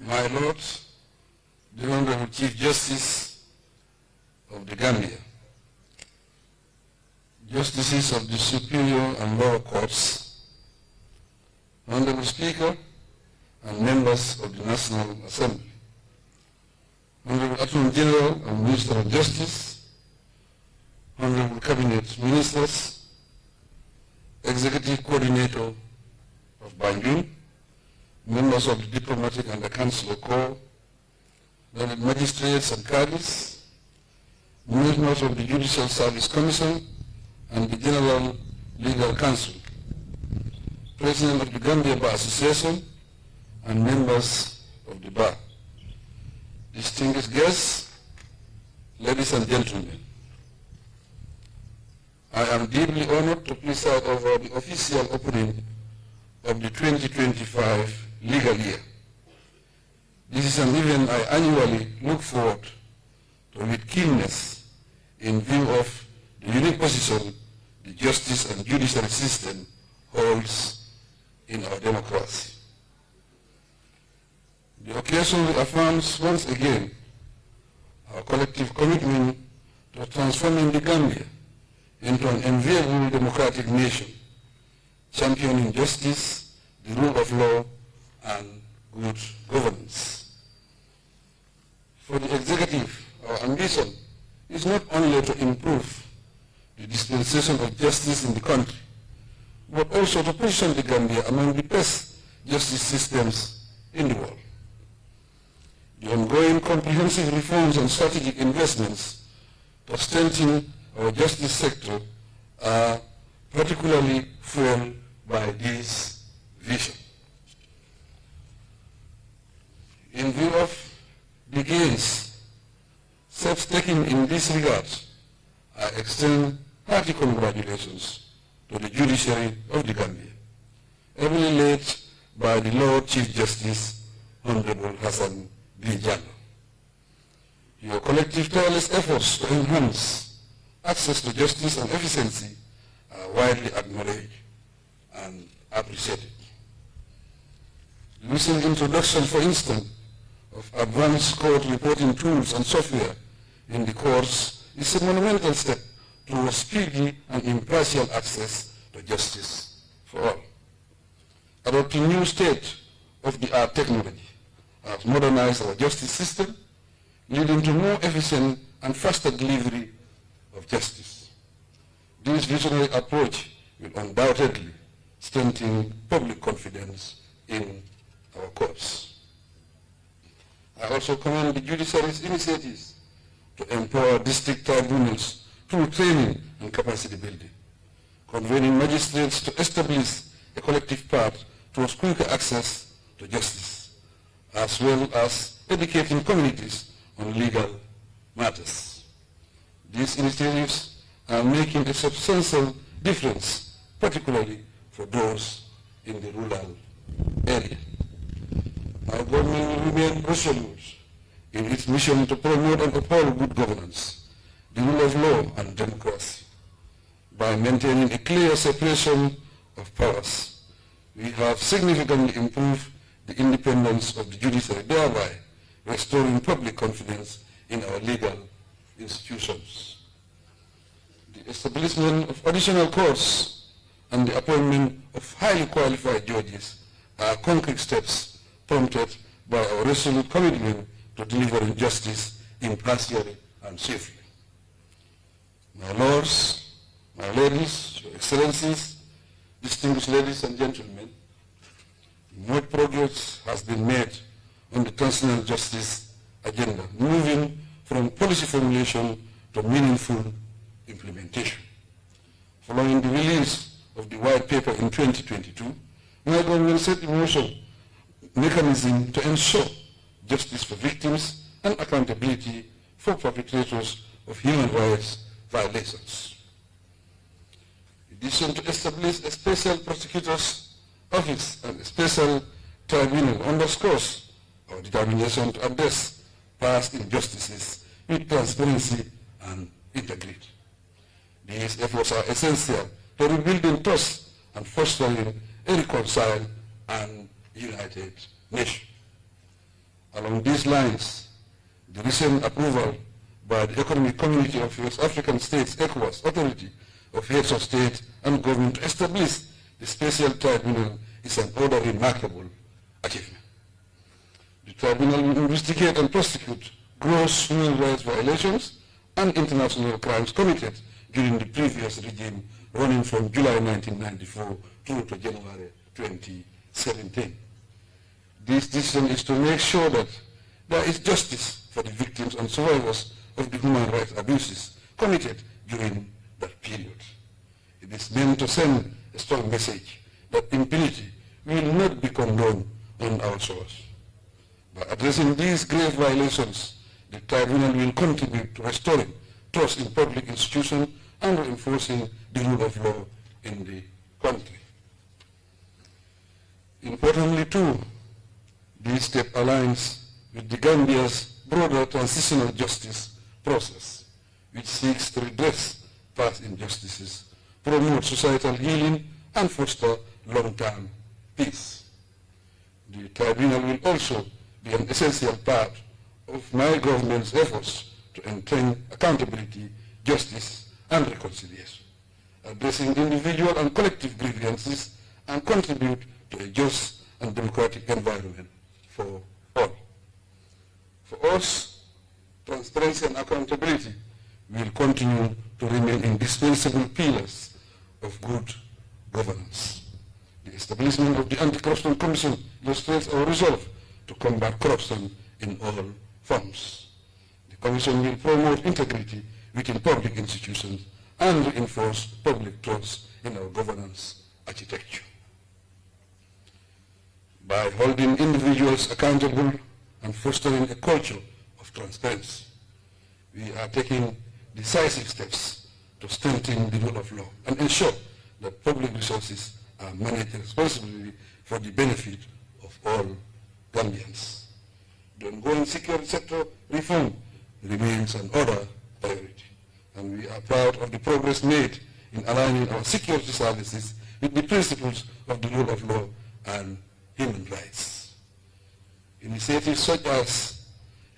My Lord, the Honorable Chief Justice of the Gambia, Justices of the Superior and Lower Courts, Honorable Speaker, and members of the National Assembly, Honorable Attorney General and Minister of Justice, Honorable Cabinet Ministers, Executive Coordinator of Banjul, members of the Diplomatic and the Consular Corps, the magistrates and cadres, members of the Judicial Service Commission, and the General Legal Counsel, President of the Gambia Bar Association, and members of the Bar. Distinguished guests, ladies and gentlemen, I am deeply honored to preside over the official opening of the 2025 legal year. This is an event I annually look forward to with keenness in view of the unique position the justice and judiciary system holds in our democracy. The occasion reaffirms once again our collective commitment to transforming the Gambia into an enviable democratic nation, championing justice, the rule of law, and good governance. For the executive, our ambition is not only to improve the dispensation of justice in the country, but also to position the Gambia among the best justice systems in the world. The ongoing comprehensive reforms and strategic investments to strengthen our justice sector are particularly fueled by this vision. In view of the gains steps taken in this regard, I extend hearty congratulations to the judiciary of the Gambia, ably led by the Lord Chief Justice, Honorable Hassan B. Jallow. Your collective tireless efforts to enhance access to justice and efficiency are widely acknowledged and appreciated. Recent introduction, for instance, of advanced court reporting tools and software in the courts is a monumental step towards speedy and impartial access to justice for all. Adopting new state-of-the-art technology has modernized our justice system, leading to more efficient and faster delivery of justice. This visionary approach will undoubtedly strengthen public confidence in our courts. I also commend the judiciary's initiatives to empower district tribunals through training and capacity building, convening magistrates to establish a collective path towards quicker access to justice, as well as educating communities on legal matters. These initiatives are making a substantial difference, particularly for those in the rural area. Our government will remain resolute in its mission to promote and uphold good governance, the rule of law and democracy. By maintaining a clear separation of powers, we have significantly improved the independence of the judiciary, thereby restoring public confidence in our legal institutions. The establishment of additional courts and the appointment of highly qualified judges are concrete steps prompted by our resolute commitment to delivering justice impartially and safely. My lords, my ladies, your excellencies, distinguished ladies and gentlemen, much progress has been made on the transitional justice agenda, moving from policy formulation to meaningful implementation. Following the release of the white paper in 2022, my government set in motion mechanism to ensure justice for victims and accountability for perpetrators of human rights violations. In addition to establish a special prosecutor's office and a special tribunal underscores our determination to address past injustices with transparency and integrity. These efforts are essential to rebuilding trust and fostering a reconciled and united nation. Along these lines, the recent approval by the Economic Community of West African States, ECOWAS, Authority of Heads of State and Government to establish the special tribunal is an other remarkable achievement. The tribunal will investigate and prosecute gross human rights violations and international crimes committed during the previous regime running from July 1994 through to January 2017. This decision is to make sure that there is justice for the victims and survivors of the human rights abuses committed during that period. It is meant to send a strong message that impunity will not be condoned on our shores. By addressing these grave violations, the tribunal will contribute to restoring trust in public institutions and reinforcing the rule of law in the country. Importantly too, this step aligns with the Gambia's broader transitional justice process, which seeks to redress past injustices, promote societal healing, and foster long-term peace. The tribunal will also be an essential part of my government's efforts to entrench accountability, justice, and reconciliation, addressing individual and collective grievances, and contribute to a just and democratic environment for all. For us, transparency and accountability will continue to remain indispensable pillars of good governance. The establishment of the Anti-Corruption Commission illustrates our resolve to combat corruption in all forms. The Commission will promote integrity within public institutions and reinforce public trust in our governance architecture. By holding individuals accountable and fostering a culture of transparency, we are taking decisive steps to strengthen the rule of law and ensure that public resources are managed responsibly for the benefit of all Gambians. The ongoing security sector reform remains an other priority, and we are proud of the progress made in aligning our security services with the principles of the rule of law and human rights. Initiatives such as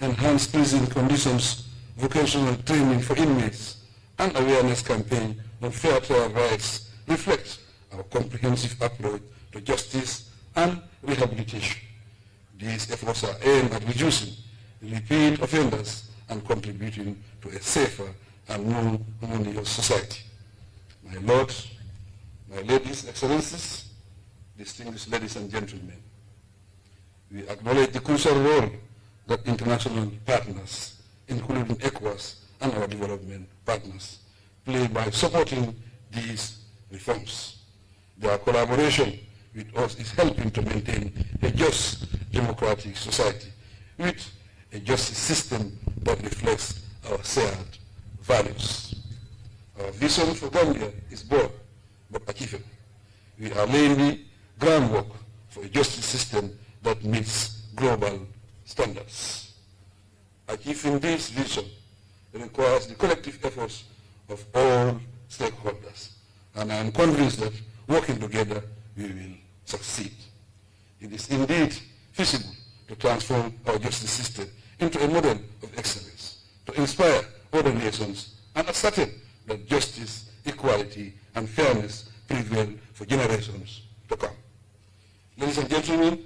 enhanced prison conditions, vocational training for inmates, and awareness campaign on fair trial rights reflect our comprehensive approach to justice and rehabilitation. These efforts are aimed at reducing repeat offenders and contributing to a safer and more harmonious society. My lords, my ladies, excellencies, distinguished ladies and gentlemen, we acknowledge the crucial role that international partners, including ECOWAS and our development partners, play by supporting these reforms. Their collaboration with us is helping to maintain a just democratic society with a justice system that reflects our shared values. Our vision for Gambia is broad but achievable. We are laying the groundwork for a justice system that meets global standards. Achieving this vision requires the collective efforts of all stakeholders, and I am convinced that working together we will succeed. It is indeed feasible to transform our justice system into a model of excellence, to inspire other nations and ascertain that justice, equality, and fairness prevail for generations to come. Ladies and gentlemen,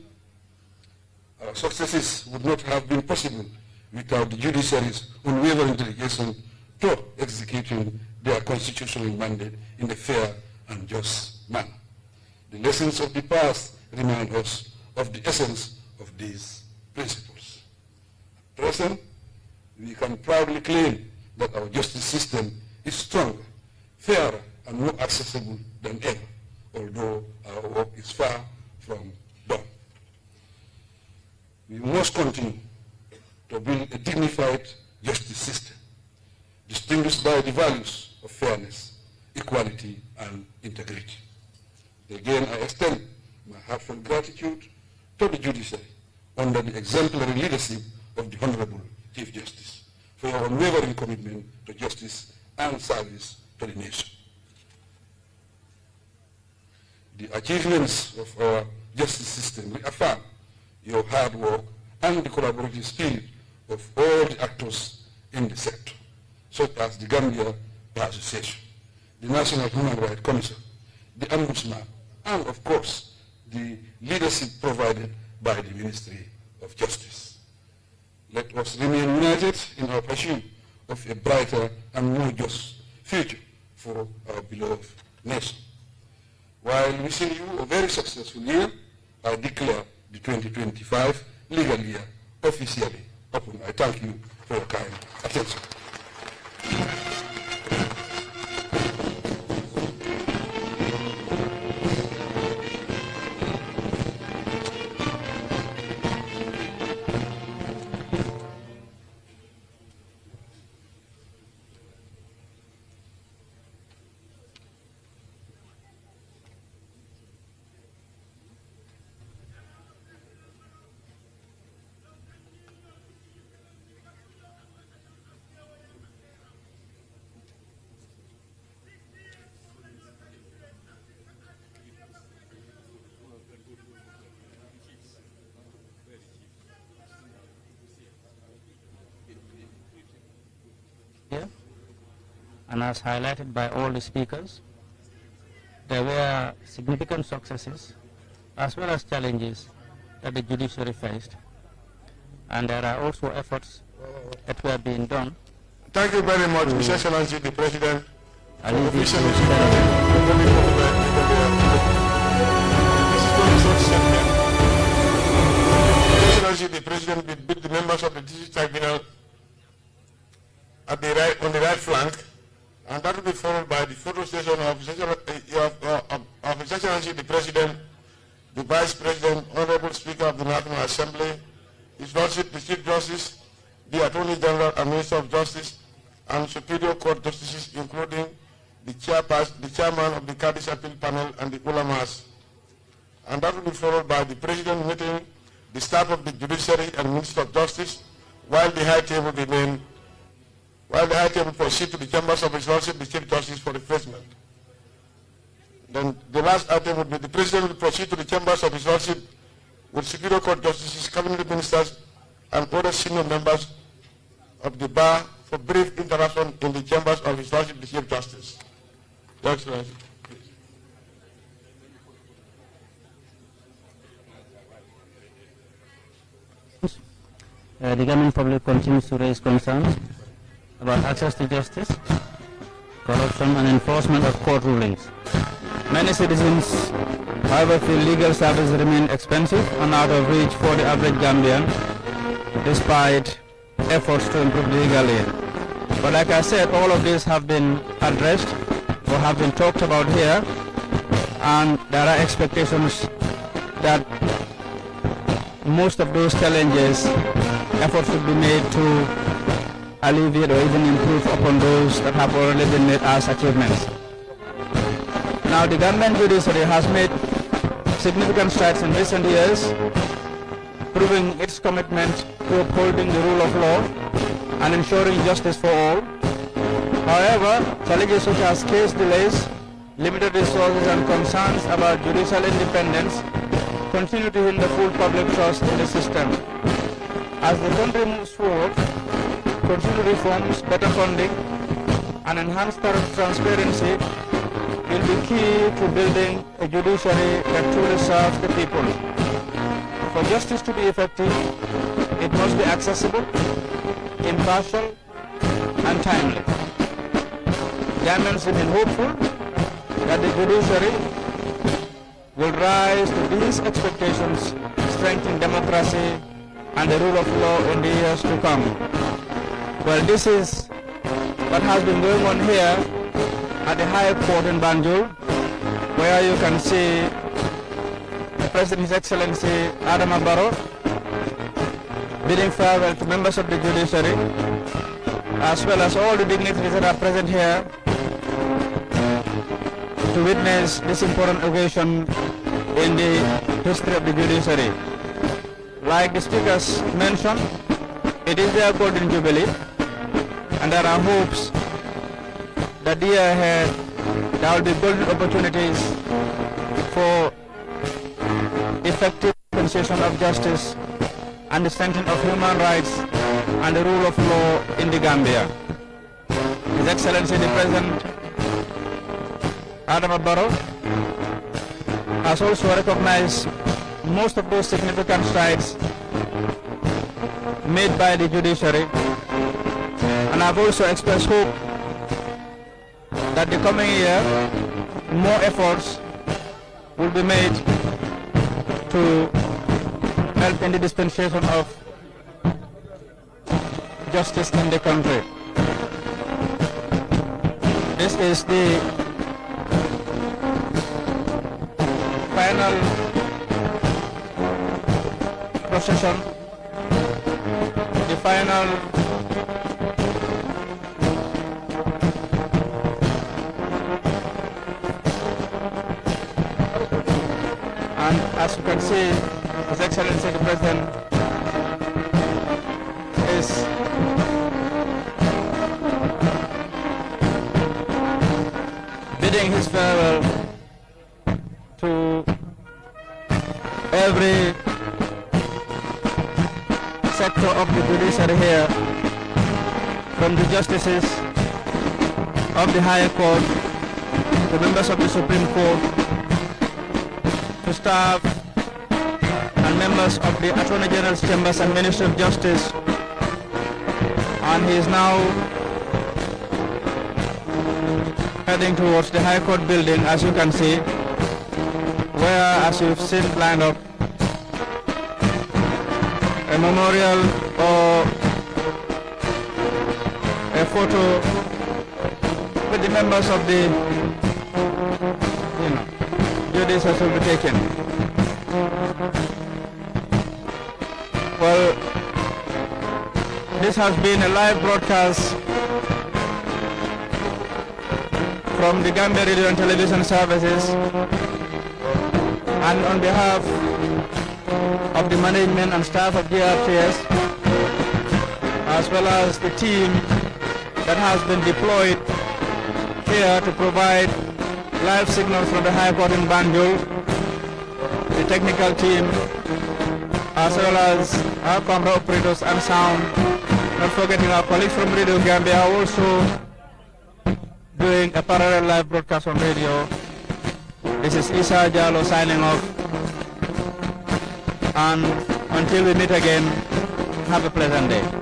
our successes would not have been possible without the judiciary's unwavering dedication to executing their constitutional mandate in a fair and just manner. The lessons of the past remind us of the essence of these principles. At present, we can proudly claim that our justice system is stronger, fairer, and more accessible than ever, although our work is far from done. We must continue to build a dignified justice system, distinguished by the values of fairness, equality, and integrity. Again, I extend my heartfelt gratitude to the judiciary under the exemplary leadership of the Honorable Chief Justice for your unwavering commitment to justice and service to the nation. The achievements of our justice system reaffirm your hard work and the collaborative spirit of all the actors in the sector, such as the Gambia Bar Association, the National Human Rights Commission, the Ombudsman, and of course, the leadership provided by the Ministry of Justice. Let us remain united in our pursuit of a brighter and more just future for our beloved nation. While wishing you a very successful year, I declare the 2025 legal year officially open. I thank you for your kind attention. And as highlighted by all the speakers, there were significant successes as well as challenges that the judiciary faced. And there are also efforts that were being done. Thank you very much, His Excellency the President. I leave this to Excellency the President will meet the members of the District Tribunal at the right, on the right flank, and that will be followed by the photo session of His Excellency the President, the Vice President, Honorable Speaker of the National Assembly, His Lordship the Chief Justice, the Attorney General and Minister of Justice, and Superior Court Justices, including the Chairman of the Kadis Appeal Panel and the Ulamas. And that will be followed by the President meeting the staff of the Judiciary and Minister of Justice, while the High Table proceed to the chambers of His Lordship the Chief Justice for refreshment. Then the last item would be the President will proceed to the chambers of His Lordship with Superior Court Justices, Cabinet Ministers, and other senior members of the bar for brief interaction in the chambers of His Lordship the Chief Justice. Your Excellency. The government public continues to raise concerns about access to justice, corruption and enforcement of court rulings. Many citizens, however, feel legal services remain expensive and out of reach for the average Gambian, despite efforts to improve legal aid. But like I said, all of these have been addressed or have been talked about here, and there are expectations that most of those challenges, efforts should be made to alleviate or even improve upon those that have already been made as achievements. Now, the government judiciary has made significant strides in recent years, proving its commitment to upholding the rule of law and ensuring justice for all. However, challenges such as case delays, limited resources and concerns about judicial independence continue to hinder full public trust in the system. As the country moves forward, continued reforms, better funding, and enhanced transparency will be key to building a judiciary that truly serves the people. For justice to be effective, it must be accessible, impartial, and timely. Gambians remain hopeful that the judiciary will rise to these expectations, strengthen democracy and the rule of law in the years to come. Well, this is what has been going on here at the High Court in Banjul, where you can see the President, His Excellency Adama Barrow, bidding farewell to members of the judiciary, as well as all the dignitaries that are present here to witness this important occasion in the history of the judiciary. Like the speakers mentioned, it is their golden jubilee, and there are hopes that the year ahead there will be golden opportunities for effective dispensation of justice and the strengthening of human rights and the rule of law in the Gambia. His Excellency the President Adama Barrow has also recognized most of those significant strides made by the judiciary, and I've also expressed hope that the coming year more efforts will be made to help in the dispensation of justice in the country. This is the final procession, the final and as you can see, His Excellency the President is bidding his farewell to every sector of the judiciary here, from the justices of the higher court, the members of the Supreme Court, to staff and members of the Attorney General's chambers and Ministry of Justice. And he is now heading towards the High Court building, as you can see, where, as you've seen lined up, memorial or a photo with the members of the, judiciary will be taken. Well, this has been a live broadcast from the Gambia Radio and Television Services, and on behalf of the management and staff of GRTS, as well as the team that has been deployed here to provide live signals from the High Court in Banjul, the technical team, as well as our camera operators and sound, not forgetting our colleagues from Radio Gambia are also doing a parallel live broadcast on radio. This is Isa Jalo signing off, and until we meet again, have a pleasant day.